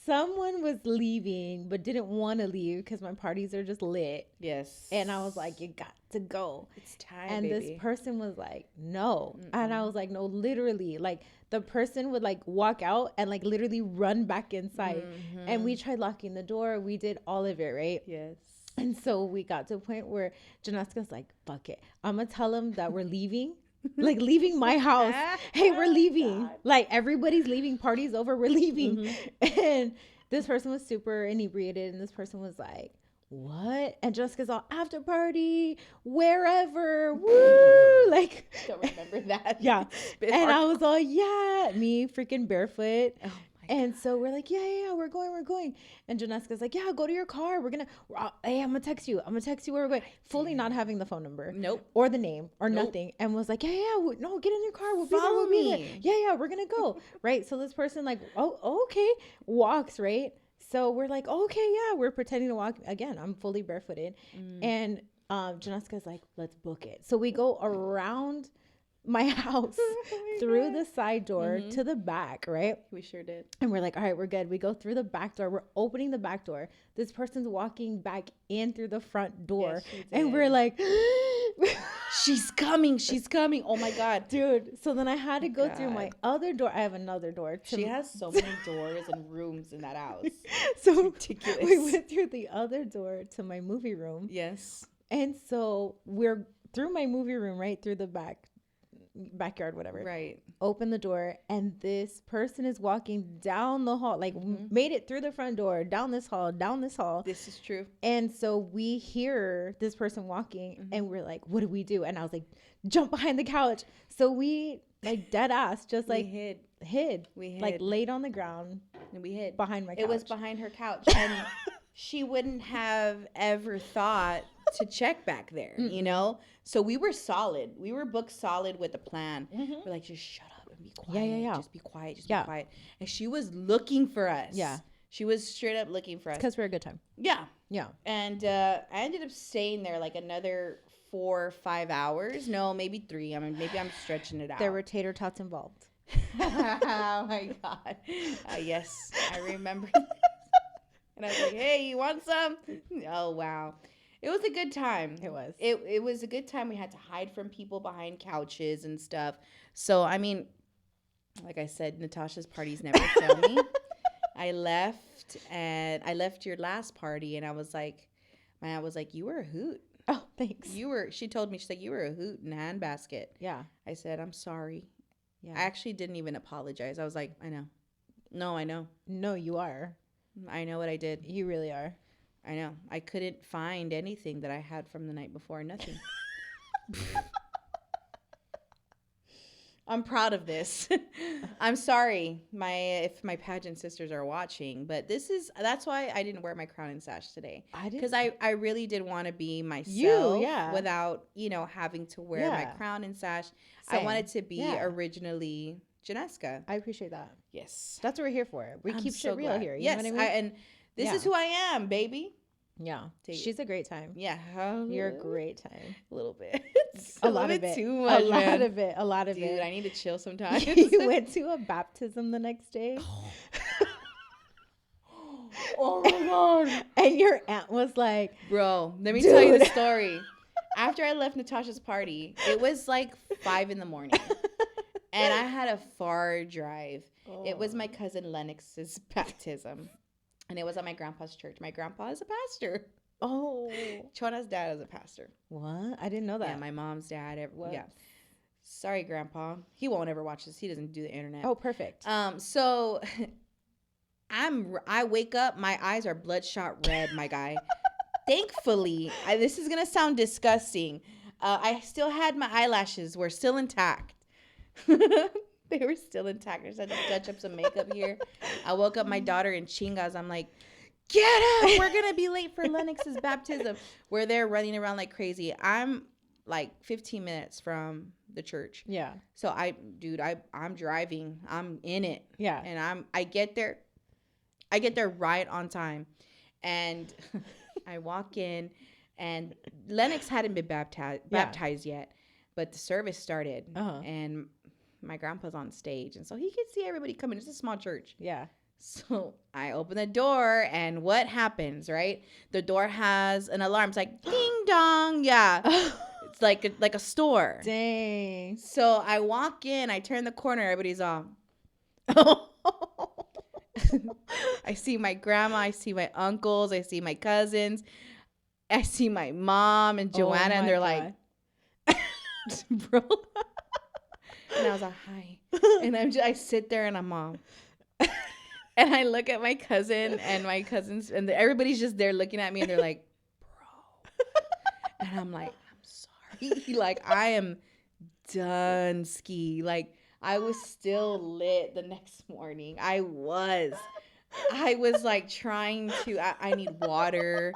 someone was leaving but didn't want to leave because my parties are just lit. Yes. And I was like, you got to go. It's time, and baby. This person was like, no. And I was like, no, literally. Like, the person would like walk out and like literally run back inside. And we tried locking the door. We did all of it, right? Yes. And so we got to a point where Janeskha's like, fuck it. I'm going to tell them that we're leaving. Like, leaving my house. Hey, we're leaving. God. Like, everybody's leaving. Party's over. We're leaving. And this person was super inebriated. And this person was like, what? And Janeskha's all, after party, wherever, woo, like. Don't remember that. Yeah. And I was all, yeah, me freaking barefoot. Oh my God. So we're like, yeah, we're going. And Janeskha's like, yeah, go to your car. Hey, I'm gonna text you where we're going. Fully not having the phone number. Nope. Or the name or nothing. And was like, yeah, no, get in your car. We'll Follow be me. there. Yeah, we're gonna go. Right. So this person like, oh, okay, walks, right? So we're like, okay, yeah, we're pretending to walk. Again, I'm fully barefooted. And Janeskha's like, let's book it. So we go around my house through the side door to the back, right? We sure did. And we're like, all right, we're good. We go through the back door. We're opening the back door. This person's walking back in through the front door. Yes, and we're like, she's coming. Oh my God. Dude. So then I had to go through my other door. I have another door. She has so many doors and rooms in that house. So it's ridiculous. We went through the other door to my movie room. Yes. And so we're through my movie room, right through the backyard, whatever. Right. Open the door, and this person is walking down the hall, like made it through the front door, down this hall. This is true. And so we hear this person walking, and we're like, what do we do? And I was like, jump behind the couch. So we like dead ass, just like hid. We hid. Like laid on the ground. And we hid. Behind my couch. It was behind her couch. And she wouldn't have ever thought to check back there, you know? So we were solid. We were booked solid with a plan. We're like, just shut up and be quiet. Yeah. Just be quiet. Be quiet. And she was looking for us. Yeah. She was straight up looking for us. Because we're a good time. Yeah. Yeah. And I ended up staying there like another 4 or 5 hours. No, maybe 3. I mean, maybe I'm stretching it out. There were tater tots involved. Oh my God. Yes, I remember. And I was like, hey, you want some? Oh, wow. It was a good time. It was. It was a good time. We had to hide from people behind couches and stuff. So, I mean, like I said, Natasha's parties never fail me. I left your last party, and I was like, you were a hoot. Oh, thanks. She told me, she's like, you were a hoot in a handbasket. Yeah. I said, I'm sorry. Yeah. I actually didn't even apologize. I was like, I know. No, I know. No, you are. I know what I did. You really are. I know. I couldn't find anything that I had from the night before. Nothing. I'm proud of this. I'm sorry, if my pageant sisters are watching, but that's why I didn't wear my crown and sash today. Because I really did want to be myself without, having to wear my crown and sash. Same. I wanted to be originally Janeskha. I appreciate that. Yes. That's what we're here for. We keep shit real here. You know what I mean? And this is who I am, baby. Yeah. She's a great time. Yeah. You're a great time. A little bit. A lot of it. Too much, A lot of Dude, it. Dude, I need to chill sometimes. You went to a baptism the next day. Oh my God. And your aunt was like, bro, let me tell you the story. After I left Natasha's party, it was like 5 a.m. and I had a far drive. Oh. It was my cousin Lennox's baptism. And it was at my grandpa's church. My grandpa is a pastor. Oh. Chona's dad is a pastor. What? I didn't know that. Yeah, my mom's dad. Yeah. Sorry, Grandpa. He won't ever watch this. He doesn't do the internet. Oh, perfect. So I wake up. My eyes are bloodshot red, my guy. Thankfully, this is going to sound disgusting. I still had my eyelashes were still intact. They were still intact. I just had to touch up some makeup here. I woke up my daughter in chingas. I'm like, get up. We're going to be late for Lennox's baptism. We're there running around like crazy. I'm like 15 minutes from the church. Yeah. So I'm driving. I'm in it. Yeah. And I get there right on time. And I walk in and Lennox hadn't been baptized yet, but the service started. And my grandpa's on stage, and so he could see everybody coming. It's a small church. Yeah. So I open the door, and what happens, right? The door has an alarm. It's like, ding dong. Yeah. It's like a store. Dang. So I walk in, I turn the corner, everybody's off. I see my grandma, I see my uncles, I see my cousins, I see my mom and Joanna, and they're God. Like, bro. And I was like, hi. And I sit there and I'm mom. And I look at my cousin and my cousins, and everybody's just there looking at me, and they're like, bro. And I'm like, I'm sorry. Like, I am done ski. Like, I was still lit the next morning. I was like trying to, I need water.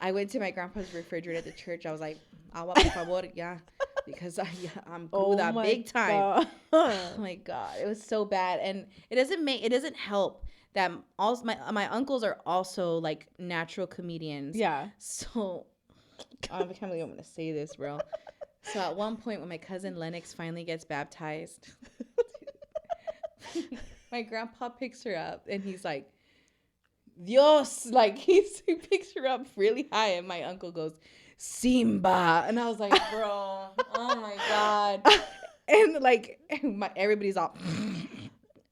I went to my grandpa's refrigerator at the church. I was like, agua por favor, yeah. Because I'm cruda big time. Oh my God. It was so bad. And it doesn't help that also my uncles are also like natural comedians. Yeah. So I can't believe I'm going to say this, bro. So at one point when my cousin Lennox finally gets baptized, my grandpa picks her up and he's like, Dios, like he picks her up really high, and my uncle goes, Simba. And I was like, bro, oh my God. And like everybody's all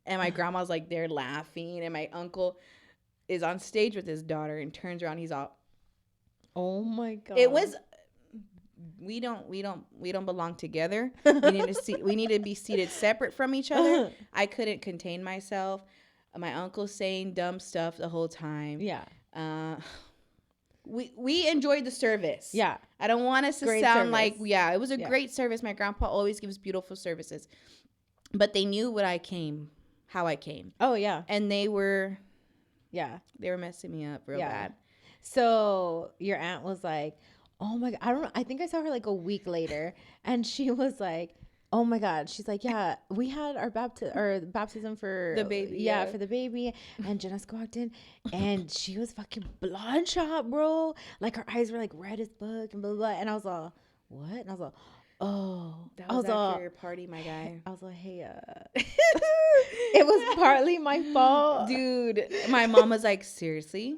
and my grandma's like there laughing, and my uncle is on stage with his daughter and turns around, he's all, oh my God. It was, we don't belong together. We need to be seated separate from each other. I couldn't contain myself. My uncle's saying dumb stuff the whole time. Yeah. We enjoyed the service. Yeah. I don't want us to great sound service. like, yeah, it was a great service. My grandpa always gives beautiful services. But they knew how I came. Oh, yeah. And they were messing me up real bad. So your aunt was like, oh my God, I don't know. I think I saw her like a week later, and she was like, oh my God. She's like, yeah, we had our baptism for the baby. Yeah, for the baby. And Janeskha walked in, and she was fucking bloodshot, bro. Like her eyes were like red as fuck and blah, blah, blah. And I was like, what? And I was like, oh. That was after your party, my guy. I was like, hey, it was partly my fault. Dude, my mom was like, seriously?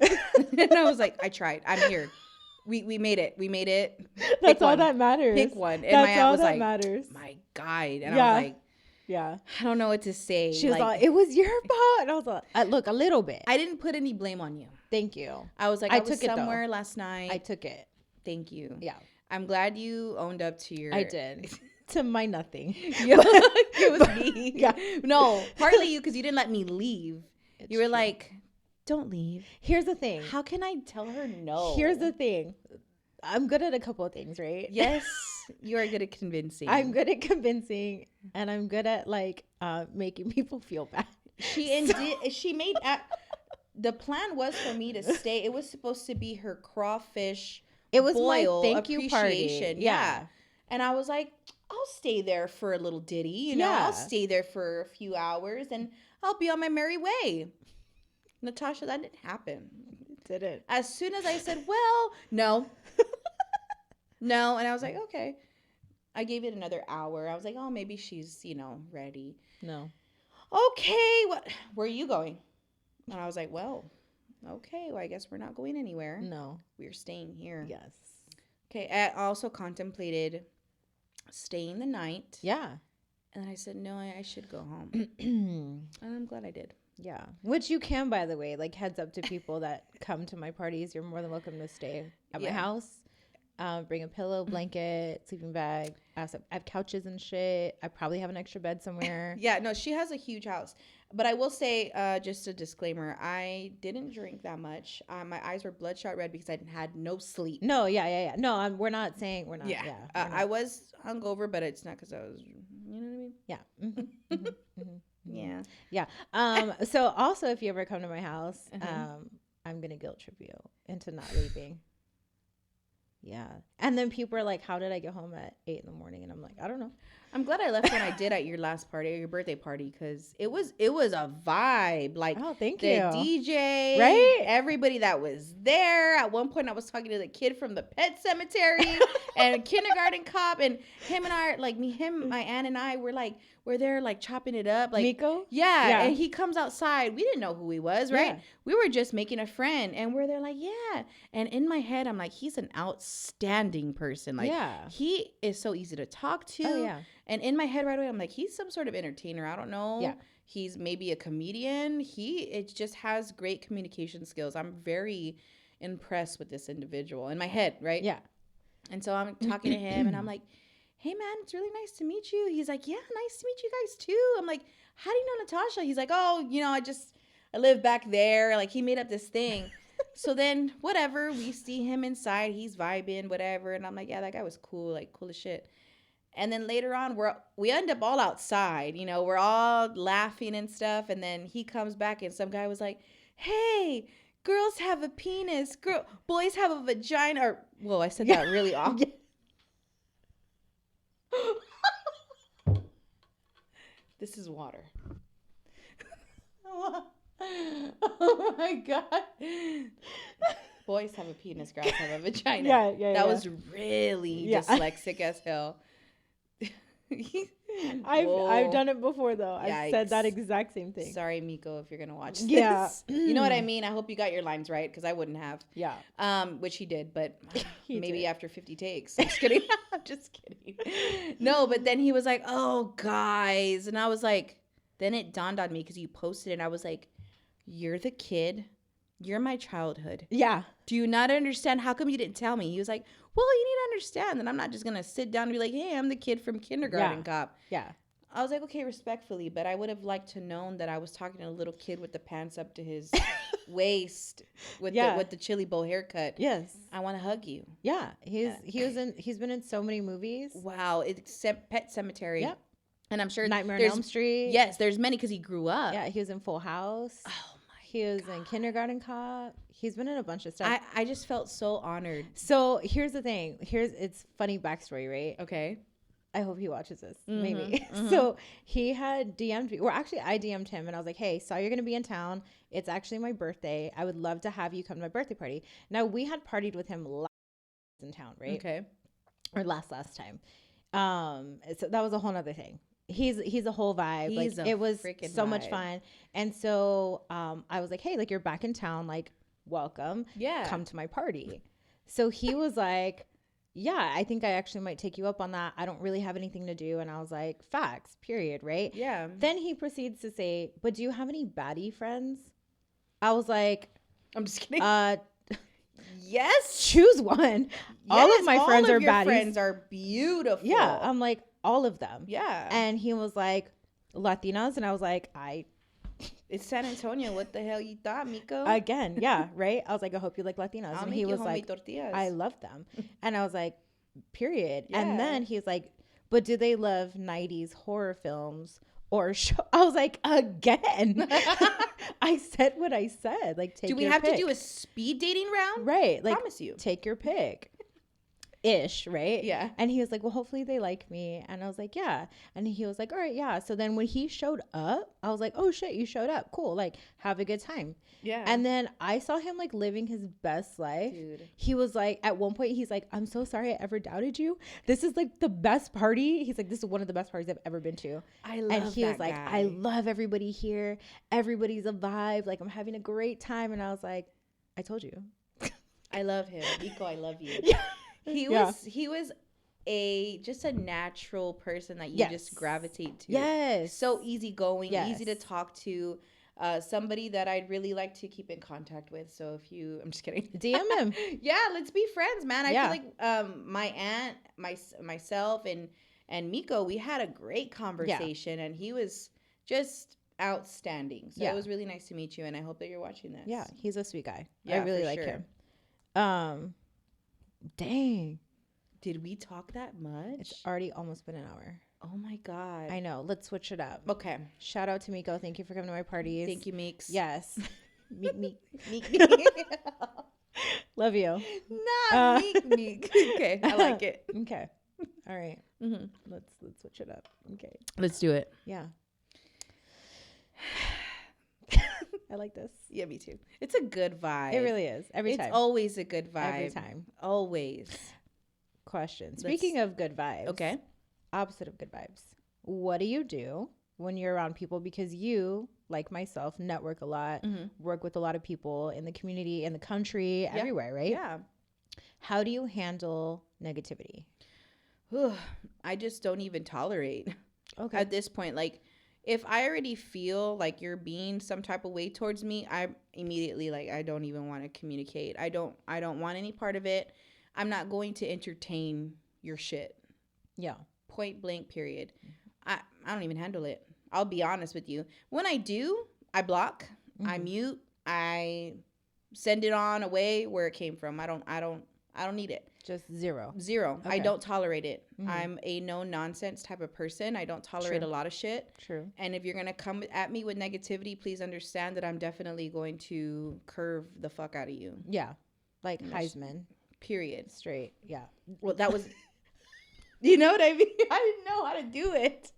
And I was like, I tried. I'm here. We made it. That's all that matters. Pick one. And that's my aunt all was that like, matters. my guide. And I was like, yeah, I don't know what to say. She was like, it was your fault. And I was like, look, a little bit. I didn't put any blame on you. Thank you. I was like, I was somewhere last night. I took it. Thank you. Yeah. I'm glad you owned up to your. I did. To my nothing. It was me. Yeah. No, partly you, because you didn't let me leave. It's You were true. like, don't leave. Here's the thing. How can I tell her no? Here's the thing. I'm good at a couple of things, right? Yes, you are good at convincing. I'm good at convincing, and I'm good at like making people feel bad. She made. The plan was for me to stay. It was supposed to be her crawfish. It was boil my thank you party. Yeah. And I was like, I'll stay there for a little ditty. You know, I'll stay there for a few hours, and I'll be on my merry way. Natasha, that didn't happen. Did it? As soon as I said, well, no. No. And I was like, okay. I gave it another hour. I was like, oh, maybe she's, ready. No. Okay. Where are you going? And I was like, well, okay. Well, I guess we're not going anywhere. No. We're staying here. Yes. Okay. I also contemplated staying the night. Yeah. And I said, no, I should go home. And I'm glad I did. Yeah. Which you can, by the way, like heads up to people that come to my parties. You're more than welcome to stay at my house. Bring a pillow, blanket, sleeping bag. I have couches and shit. I probably have an extra bed somewhere. Yeah, no, she has a huge house. But I will say, just a disclaimer, I didn't drink that much. My eyes were bloodshot red because I had no sleep. No, yeah. No, we're not saying we're not. Yeah. I was hungover, but it's not because I was, you know what I mean? Yeah. Mm-hmm, mm-hmm, mm-hmm. Yeah. So also, if you ever come to my house, I'm going to guilt trip you into not leaving. Yeah. And then people are like, how did I get home at 8 a.m? And I'm like, I don't know. I'm glad I left when I did at your last party, or your birthday party, because it was a vibe. Like, oh, thank the you. DJ, right? Everybody that was there. At one point, I was talking to the kid from the pet cemetery and kindergarten cop, and him and I, like my aunt and I were there like chopping it up, like Miko. Yeah, and he comes outside. We didn't know who he was, right? Yeah. We were just making a friend, and we're there like, yeah. And in my head, I'm like, he's an outstanding person. Like, he is so easy to talk to. Oh, yeah. And in my head right away, I'm like, he's some sort of entertainer. I don't know. Yeah. He's maybe a comedian. It just has great communication skills. I'm very impressed with this individual in my head, right? Yeah. And so I'm talking to him, and I'm like, hey, man, it's really nice to meet you. He's like, yeah, nice to meet you guys, too. I'm like, how do you know Natasha? He's like, oh, I live back there. Like, he made up this thing. So then, whatever, we see him inside. He's vibing, whatever. And I'm like, yeah, that guy was cool, like, cool as shit. And then later on, we end up all outside. We're all laughing and stuff. And then he comes back, and some guy was like, hey, girls have a penis. Boys have a vagina. Or, whoa, I said that really often. This is water. Oh my God. Boys have a penis, girls have a vagina. That was really dyslexic as hell. I've done it before though. Yikes. I've said that exact same thing. Sorry, Miko, if you're gonna watch this. Yeah. You know what I mean? I hope you got your lines right, because I wouldn't have. Yeah. Which he did, but maybe did. after 50 takes. I'm just kidding. I'm just kidding. No, but then he was like, oh, guys. And I was like, then it dawned on me because you posted it, and I was like, you're the kid. You're my childhood. Yeah. Do you not understand? How come you didn't tell me? He was like, well, you need to understand that I'm not just going to sit down and be like, hey, I'm the kid from kindergarten cop. Yeah. I was like, okay, respectfully, but I would have liked to known that I was talking to a little kid with the pants up to his waist with the chili bowl haircut. Yes. I want to hug you. Yeah. He's been in so many movies. Wow. Except Pet Cemetery. Yep. And I'm sure Nightmare on Elm Street. Yes, there's many because he grew up. Yeah, he was in Full House. Oh my He was in Kindergarten Cop. He's been in a bunch of stuff. I just felt so honored. So here's the thing. It's funny backstory, right? Okay. I hope he watches this. Maybe. So he had DM'd me. Or actually, I DM'd him and I was like, hey, saw you're going to be in town. It's actually my birthday. I would love to have you come to my birthday party. Now, we had partied with him last in town, right? Okay. Or last time. So that was a whole nother thing. He's a whole vibe. It was so much fun. And so I was like, hey, you're back in town. Welcome. Yeah. Come to my party. So he was like, yeah, I think I actually might take you up on that. I don't really have anything to do. And I was like, facts, period, right? Yeah. Then he proceeds to say, but do you have any baddie friends? I was like, I'm just kidding. Yes. Choose one. All of my friends are baddies. Friends are beautiful. Yeah. I'm like, all of them. Yeah. And he was like, Latinas. And I was like, it's San Antonio. What the hell you thought, Miko? Again, yeah, right? I was like, I hope you like Latinas. And he was like, tortillas. I love them. And I was like, period. Yeah. And then he was like, but do they love 90s horror films or show? I was like, again. I said what I said. Like, take your pick. Do we have to do a speed dating round? Right. Like, promise you. Take your pick. Ish, right? Yeah. And he was like, well, hopefully they like me. And I was like, yeah. And he was like, all right, yeah. So then when he showed up, I was like, oh shit, you showed up. Cool. Like, have a good time. Yeah. And then I saw him like living his best life. Dude. He was like, at one point, he's like, I'm so sorry I ever doubted you. This is like the best party. He's like, this is one of the best parties I've ever been to. I love And he that was like, guy. I love everybody here. Everybody's a vibe. Like, I'm having a great time. And I was like, I told you. I love him. Nico, I love you. Yeah. He was just a natural person that you just gravitate to. Yes. So easygoing, easy to talk to. Somebody that I'd really like to keep in contact with. So if you, I'm just kidding. DM him. Yeah, let's be friends, man. I feel like my aunt, myself, and Miko, we had a great conversation, and he was just outstanding. So it was really nice to meet you, and I hope that you're watching this. Yeah, he's a sweet guy. Yeah, I really like him. Dang. Did we talk that much? It's already almost been an hour. Oh my God. I know. Let's switch it up. Okay. Shout out to Miko. Thank you for coming to my parties. Thank you, Meeks. Yes. Meek. Meek. Love you. Not Meek. Okay. I like it. Okay. All right. Mm-hmm. Let's switch it up. Okay. Let's do it. Yeah. I like this. Yeah, me too. It's a good vibe. It really is. Every time. It's always a good vibe. Every time. Always. Question. Speaking of good vibes. Okay. Opposite of good vibes. What do you do when you're around people? Because you, like myself, network a lot, work with a lot of people in the community, in the country, everywhere, right? Yeah. How do you handle negativity? I just don't even tolerate. Okay. At this point, like, if I already feel like you're being some type of way towards me, I'm immediately like, I don't even want to communicate. I don't want any part of it. I'm not going to entertain your shit. Yeah. Point blank, period. I don't even handle it. I'll be honest with you. When I do, I block, I mute, I send it on away where it came from. I don't need it. Just zero. Okay. I don't tolerate it. I'm a no nonsense type of person. I don't tolerate a lot of shit. True. And if you're going to come at me with negativity, please understand that I'm definitely going to curve the fuck out of you. Yeah. Like Heisman. Period. Straight. Yeah. Well, that was, you know what I mean? I didn't know how to do it.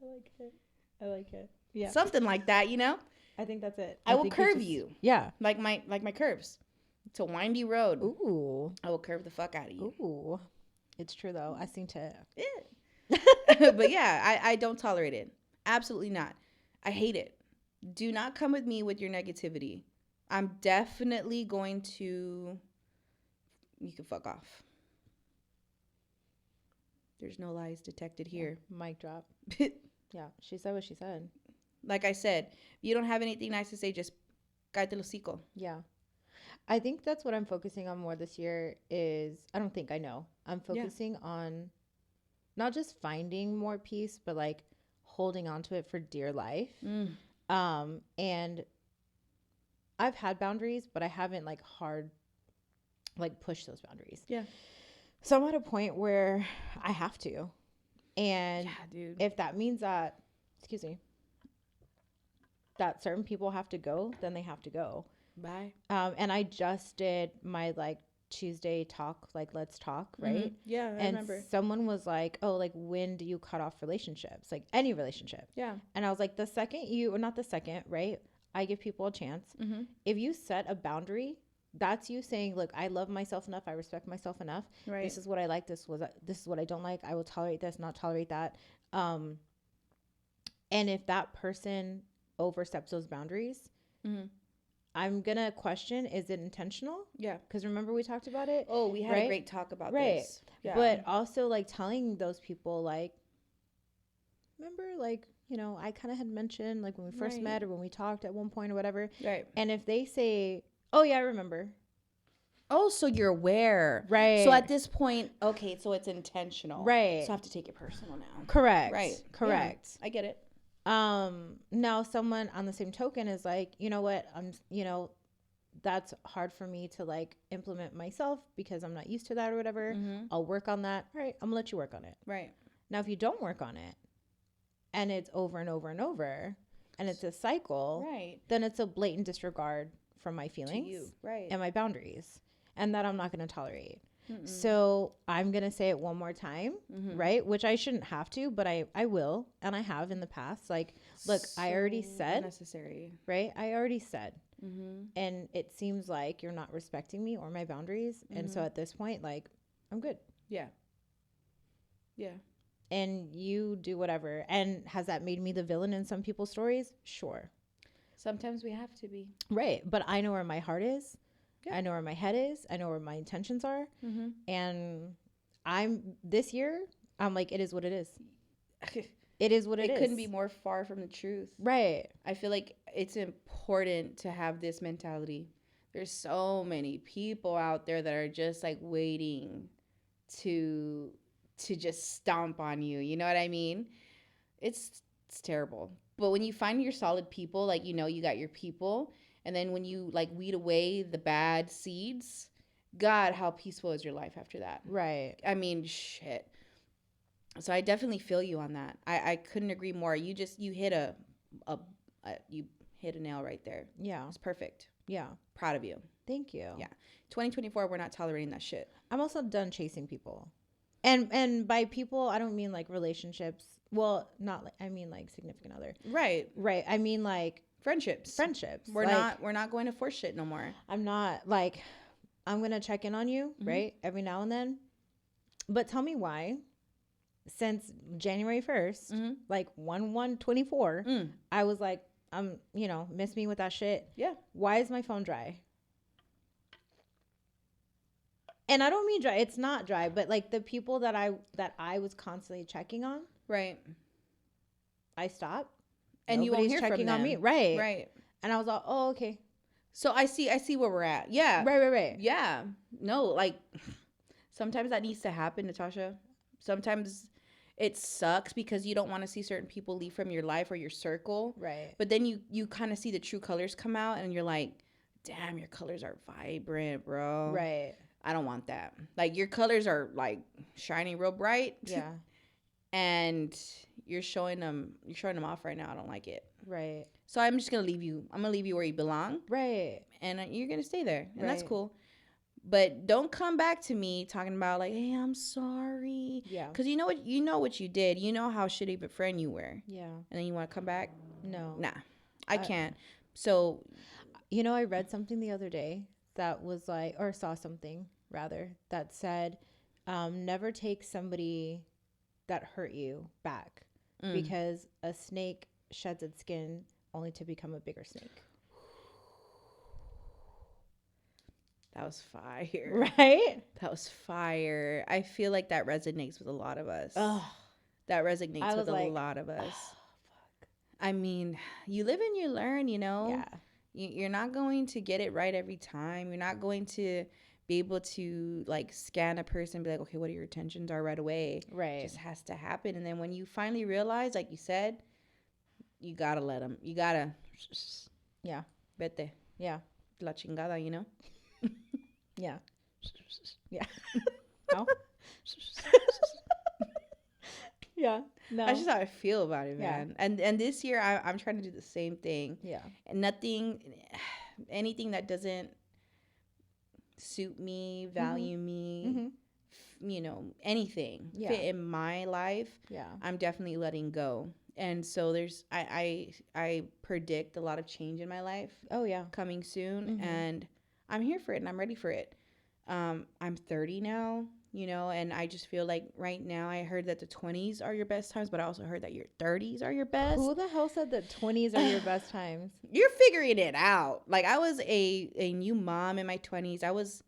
I like it. Yeah. Something like that, you know? I think that's it. I will curve you. Yeah. Like my curves. It's a windy road. Ooh. I will curve the fuck out of you. Ooh. It's true though. I seem to. But yeah, I don't tolerate it. Absolutely not. I hate it. Do not come with me with your negativity. I'm definitely going to. You can fuck off. There's no lies detected here. Mic drop. Yeah, she said what she said. Like I said, if you don't have anything nice to say, just cállate el hocico. Yeah. I think that's what I'm focusing on more this year is, I don't think I know. I'm focusing on not just finding more peace, but like holding on to it for dear life. And I've had boundaries, but I haven't like pushed those boundaries. Yeah. So I'm at a point where I have to. And dude. If that means that, that certain people have to go, then they have to go. Bye. And I just did my like Tuesday talk, like let's talk, right? Yeah, I remember. Someone was like, oh, like when do you cut off relationships? Like any relationship. Yeah. And I was like, not the second, right? I give people a chance. If you set a boundary, that's you saying, look, I love myself enough. I respect myself enough. Right. This is what I like. This is what I don't like. I will tolerate this, not tolerate that. And if that person oversteps those boundaries, I'm going to question, is it intentional? Yeah. Because remember we talked about it? Oh, we had a great talk about this. Yeah. But also like telling those people like, remember like, you know, I kind of had mentioned like when we first met or when we talked at one point or whatever. Right. And if they say, oh yeah, I remember. Oh, so you're aware. Right. So at this point, okay, so it's intentional. Right. So I have to take it personal now. Correct. Right. Correct. Yeah, I get it. Now someone on the same token is like, you know what, that's hard for me to like implement myself because I'm not used to that or whatever. I'll work on that. All right, I'm gonna let you work on it. Right. Now if you don't work on it and it's over and over and over and it's a cycle, right, then it's a blatant disregard from my feelings, to you. Right, and my boundaries, and that I'm not going to tolerate. So I'm going to say it one more time, right? Which I shouldn't have to, but I will. And I have in the past. Like, look, so I already said. Necessary. Right? I already said. And it seems like you're not respecting me or my boundaries. And so at this point, like, I'm good. Yeah. Yeah. And you do whatever. And has that made me the villain in some people's stories? Sure. Sometimes we have to be. Right. But I know where my heart is. Yeah. I know where my head is. I know where my intentions are. And this year, I'm like, it is what it is. It is what it is. It couldn't be more far from the truth. Right. I feel like it's important to have this mentality. There's so many people out there that are just like waiting to just stomp on you. You know what I mean? It's terrible. But when you find your solid people, like, you got your people, and then when you like weed away the bad seeds, God, how peaceful is your life after that? Right. I mean, shit. So I definitely feel you on that. I couldn't agree more. You hit you hit a nail right there. Yeah. It's perfect. Yeah. Proud of you. Thank you. Yeah. 2024, we're not tolerating that shit. I'm also done chasing people. And by people, I don't mean like relationships. Well, not like, I mean like significant other. Right. Right. I mean like friendships. We're not going to force shit no more. I'm not like, I'm going to check in on you, right? Every now and then. But tell me why, since January 1st, like 1/1/24, I was like, miss me with that shit. Yeah. Why is my phone dry? And I don't mean dry. It's not dry, but like the people that I was constantly checking on. Right. I stopped. And nobody's you won't hear checking from them. on me. Right. Right. And I was like, oh, okay. So I see where we're at. Yeah. Right. Yeah. No, like sometimes that needs to happen, Natasha. Sometimes it sucks because you don't want to see certain people leave from your life or your circle. Right. But then you kind of see the true colors come out and you're like, damn, your colors are vibrant, bro. Right. I don't want that. Like your colors are like shining real bright. Yeah. And you're showing them off right now. I don't like it. Right. So I'm just going to leave you. I'm going to leave you where you belong. Right. And you're going to stay there. And that's Right. cool. But don't come back to me talking about like, hey, I'm sorry. Yeah. Because you know what you did. You know how shitty of a friend you were. Yeah. And then you want to come back? No. Nah. I can't. So. I read something the other day that was like, or saw something rather, that said, never take somebody that hurt you back. Because a snake sheds its skin only to become a bigger snake. That was fire. Right? That was fire. I feel like that resonates with a lot of us. Oh, that resonates with a lot of us. Fuck. I mean, you live and you learn, Yeah. You're not going to get it right every time. You're not going to be able to like scan a person and be like, okay, what are your intentions are right away. Right. It just has to happen. And then when you finally realize, like you said, you gotta let them. You gotta. Yeah. Vete. Yeah. La chingada, Yeah. Yeah. No. Yeah. No. That's just how I feel about it, Yeah. man. And this year I'm trying to do the same thing. Yeah. And anything that doesn't suit me, value me, anything fit in my life, I'm definitely letting go. And so I predict a lot of change in my life. Oh yeah, coming soon, and I'm here for it and I'm ready for it. I'm 30 now, and I just feel like right now, I heard that the 20s are your best times, but I also heard that your 30s are your best. Who the hell said that 20s are your best times? You're figuring it out. Like I was a new mom in my 20s. I was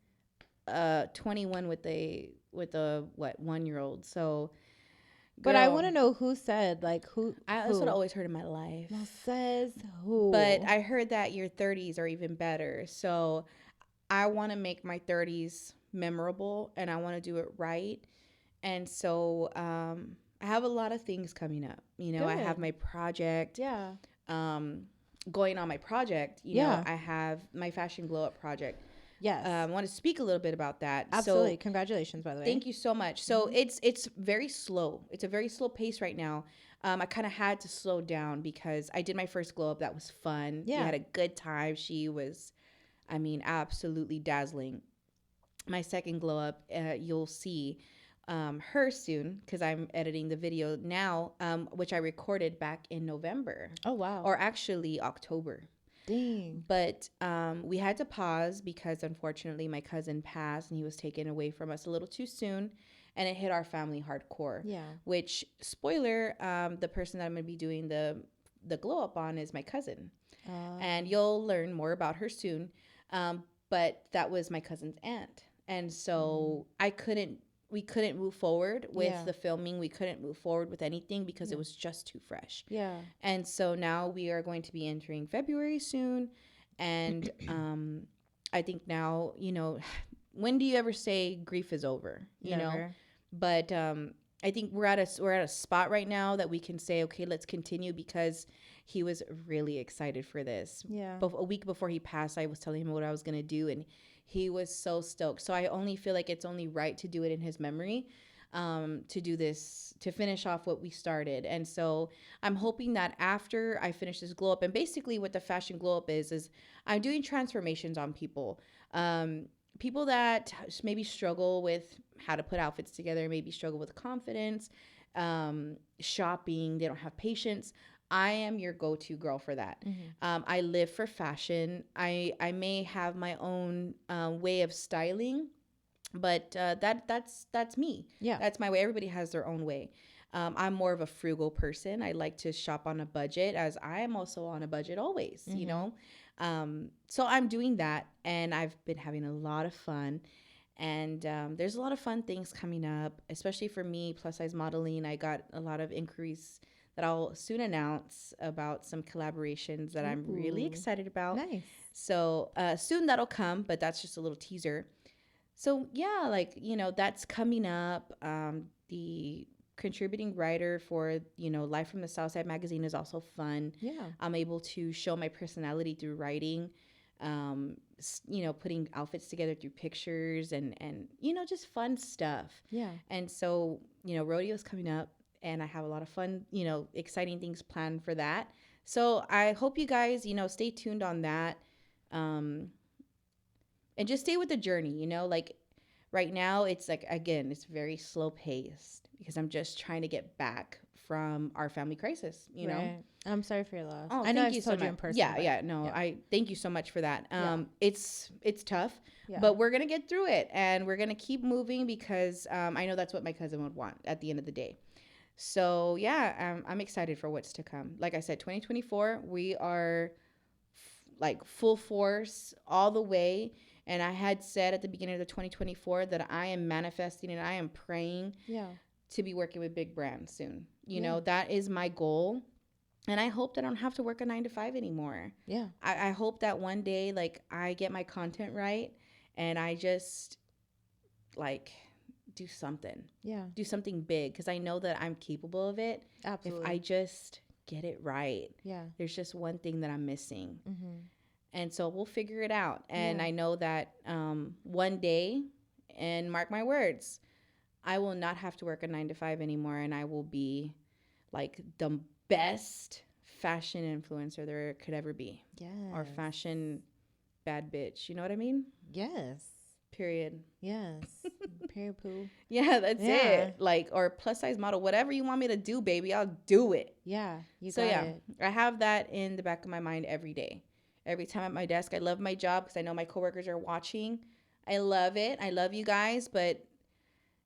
21 with a 1-year-old. So but I want to know who said, like, who. That's what I always heard in my life. Well, says who? But I heard that your 30s are even better. So I want to make my 30s memorable and I want to do it right. And so I have a lot of things coming up. You know, I have Good. my project. Yeah. Going on my project, you know, Yeah. I have my fashion glow up project. Yes. I want to speak a little bit about that. Absolutely. So Congratulations, by the way. thank you so much. So it's very slow. It's a very slow pace right now. I kind of had to slow down because I did my first glow up. That was fun. We Yeah. had a good time. She was, I mean, absolutely dazzling. My second glow up, you'll see her soon because I'm editing the video now, which I recorded back in November. Oh, wow. Or actually October. Dang. But we had to pause because unfortunately my cousin passed and he was taken away from us a little too soon, and it hit our family hardcore. Yeah. Which, spoiler, the person that I'm going to be doing the glow up on is my cousin, and you'll learn more about her soon. But that was my cousin's aunt, and so we couldn't move forward with the filming. We couldn't move forward with anything because it was just too fresh. Yeah. And so now we are going to be entering February soon. And I think now, you know, when do you ever say grief is over? You know? But I think we're at a spot right now that we can say, okay, let's continue, because he was really excited for this. Yeah. A week before he passed, I was telling him what I was going to do, and he was so stoked. So I only feel like it's only right to do it in his memory, to do this, to finish off what we started. And so I'm hoping that after I finish this glow up, and basically what the fashion glow up is I'm doing transformations on people. People that maybe struggle with how to put outfits together, maybe struggle with confidence, shopping, they don't have patience. I am your go-to girl for that. I live for fashion. I may have my own way of styling, but that's me. Yeah. That's my way. Everybody has their own way. I'm more of a frugal person. I like to shop on a budget, as I am also on a budget always, you know? So I'm doing that, and I've been having a lot of fun. And there's a lot of fun things coming up, especially for me, plus size modeling. I got a lot of inquiries that I'll soon announce about some collaborations that I'm really excited about. Nice. So soon that'll come, but that's just a little teaser. So yeah, like, you know, that's coming up. The contributing writer for, you know, Life from the Southside magazine is also fun. Yeah. I'm able to show my personality through writing, you know, putting outfits together through pictures and, you know, just fun stuff. Yeah. And so, you know, rodeo's coming up, and I have a lot of fun, you know, exciting things planned for that. So I hope you guys, you know, stay tuned on that. And just stay with the journey, you know, like right now it's like, again, it's very slow paced because I'm just trying to get back from our family crisis, you know. I'm sorry for your loss. Oh, I know thank I've you told so you in much. person. Yeah. I thank you so much for that. It's tough, Yeah. but we're gonna get through it, and we're gonna keep moving because I know that's what my cousin would want at the end of the day. So yeah, I'm excited for what's to come. Like I said, 2024, we are like full force all the way. And I had said at the beginning of the 2024 that I am manifesting and I am praying to be working with big brands soon. You know, that is my goal. And I hope that I don't have to work a 9 to 5 anymore. Yeah. I hope that one day, like, I get my content right and I just, like, do something. Yeah. Do something big, because I know that I'm capable of it. Absolutely. If I just get it right. Yeah. There's just one thing that I'm missing. And so we'll figure it out. And I know that one day, and mark my words, I will not have to work a 9 to 5 anymore, and I will be like the best fashion influencer there could ever be. Yes. Or fashion bad bitch. You know what I mean? Yes. Period. Yes. Period poo. Yeah, that's it. Like, or plus size model, whatever you want me to do, baby, I'll do it. Yeah. You got it. I have that in the back of my mind every day. Every time at my desk. I love my job because I know my coworkers are watching. I love it. I love you guys, but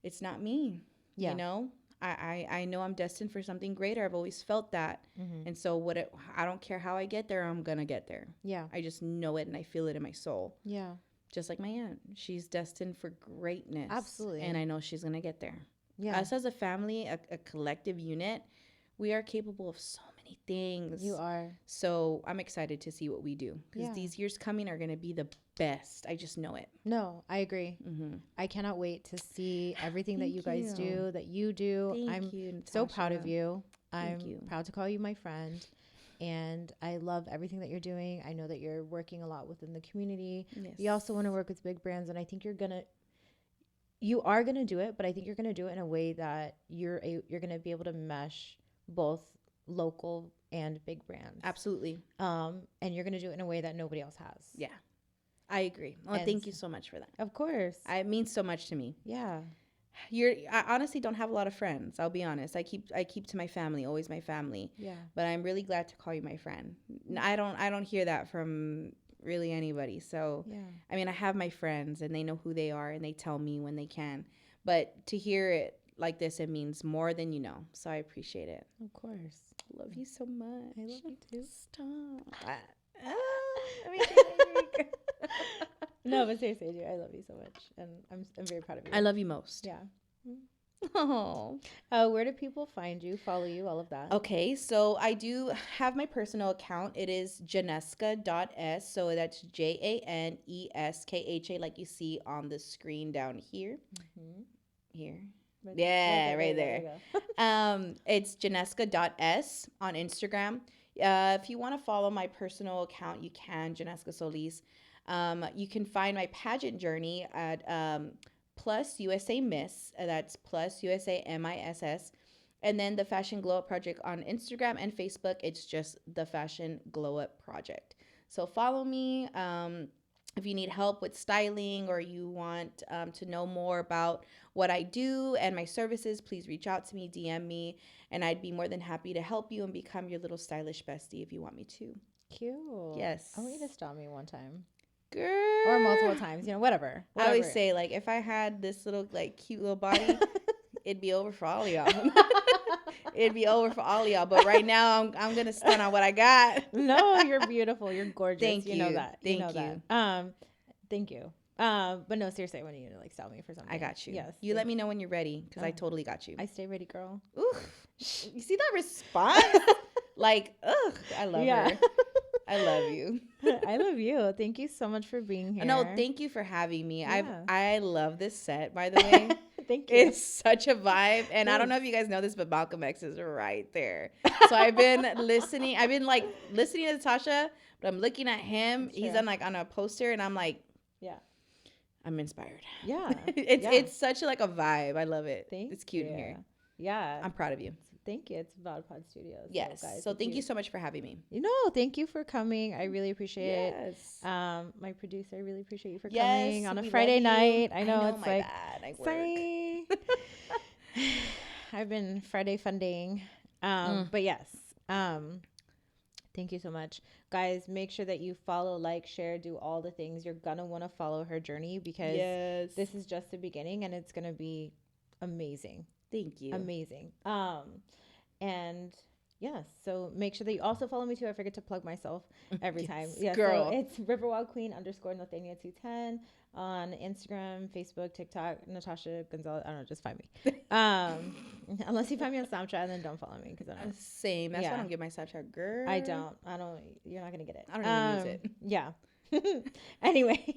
it's not me. Yeah. You know, I know I'm destined for something greater. I've always felt that. And so I don't care how I get there, I'm going to get there. Yeah. I just know it and I feel it in my soul. Yeah. Just like my aunt. She's destined for greatness. Absolutely. And I know she's going to get there. Yeah. Us as a family, a collective unit, we are capable of so many many things. You are. So I'm excited to see what we do, because Yeah. these years coming are going to be the best. I just know it. No, I agree. Mm-hmm. I cannot wait to see everything that Thank you guys do, that you do. Thank I'm you, so proud of Natasha. you. Thank I'm you. proud to call you my friend. And I love everything that you're doing. I know that you're working a lot within the community. Yes. You also want to work with big brands. And I think you are going to do it, but I think you're going to do it in a way that you're going to be able to mesh both local and big brands. Absolutely. And you're going to do it in a way that nobody else has. Yeah. I agree. Well, And thank you so much for that. Of course. It means so much to me. Yeah. I honestly don't have a lot of friends. I'll be honest. I keep to my family, always my family. Yeah. But I'm really glad to call you my friend. I don't hear that from really anybody. So Yeah. I mean, I have my friends and they know who they are and they tell me when they can. But to hear it like this, it means more than you know. So I appreciate it. Of course. Love you so much. I love you too. Stop. No, but seriously, I do. I love you so much, and I'm very proud of you. I love you most. Yeah. Oh. Where do people find you, follow you, all of that? Okay, so I do have my personal account. It is janeskha.s. So that's JANESKHA, like you see on the screen down here. Mm-hmm. Here. Right Right there. It's janeskha.s on Instagram. If you want to follow my personal account, you can, Janeskha Solis. You can find my pageant journey at Plus USA Miss. That's Plus USA MISS. And then the Fashion Glow Up Project on Instagram and Facebook. It's just the Fashion Glow Up Project. So follow me. If you need help with styling or you want to know more about what I do and my services, please reach out to me, DM me, and I'd be more than happy to help you and become your little stylish bestie if you want me to. Cute. Yes. I want you to style me one time. Girl. Or multiple times, whatever. I always say, like, if I had this little, like, cute little body, it'd be over for all of y'all. It'd be over for all of y'all. But right now, I'm going to stun on what I got. No, you're beautiful. You're gorgeous. Thank you. You know that. Thank you know you. that. Thank you. But no, seriously, I want you to, like, style me for something. I got you. Yes. You let me know when you're ready, because I totally got you. I stay ready, girl. Ooh. You see that response? Like, ugh. I love her. I love you. I love you. Thank you so much for being here. No, thank you for having me. Yeah. I love this set, by the way. Thank you. It's such a vibe. And I don't know if you guys know this, but Malcolm X is right there. So I've been listening. I've been like listening to Natasha, but I'm looking at him. He's on a poster and I'm like, yeah, I'm inspired. Yeah. It's such a vibe. I love it. Thank it's cute you. in here. Yeah. I'm proud of you. Thank you. It's VodPod Studios. Yes. Guys, so thank you so much for having me. Thank you for coming. I really appreciate it. My producer, I really appreciate you for coming on a Friday night. I know it's like, bad. sorry. I've been Friday funding. But yes. Thank you so much. Guys, make sure that you follow, like, share, do all the things. You're going to want to follow her journey because this is just the beginning and it's going to be amazing. Thank you. Amazing. And yes, so make sure that you also follow me too. I forget to plug myself every time. Yeah, girl. So it's Riverwild_Queen _Nathania210 on Instagram, Facebook, TikTok, Natasha Gonzalez. I don't know, just find me. Unless you find me on Snapchat, and then don't follow me because I don't. Same. That's why I don't get my Snapchat, girl. I don't. You're not gonna get it. I don't even use it. Yeah. Anyway.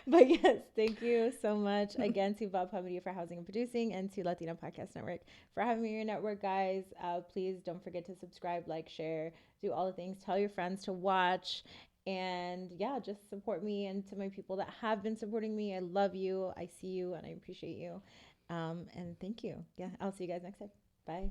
But yes, thank you so much again to VodPod Media for housing and producing, and to Latina Podcast Network for having me in your network, guys. Please don't forget to subscribe, like, share, do all the things. Tell your friends to watch, and yeah, just support me. And to my people that have been supporting me, I love you. I see you, and I appreciate you. And thank you. Yeah, I'll see you guys next time. Bye.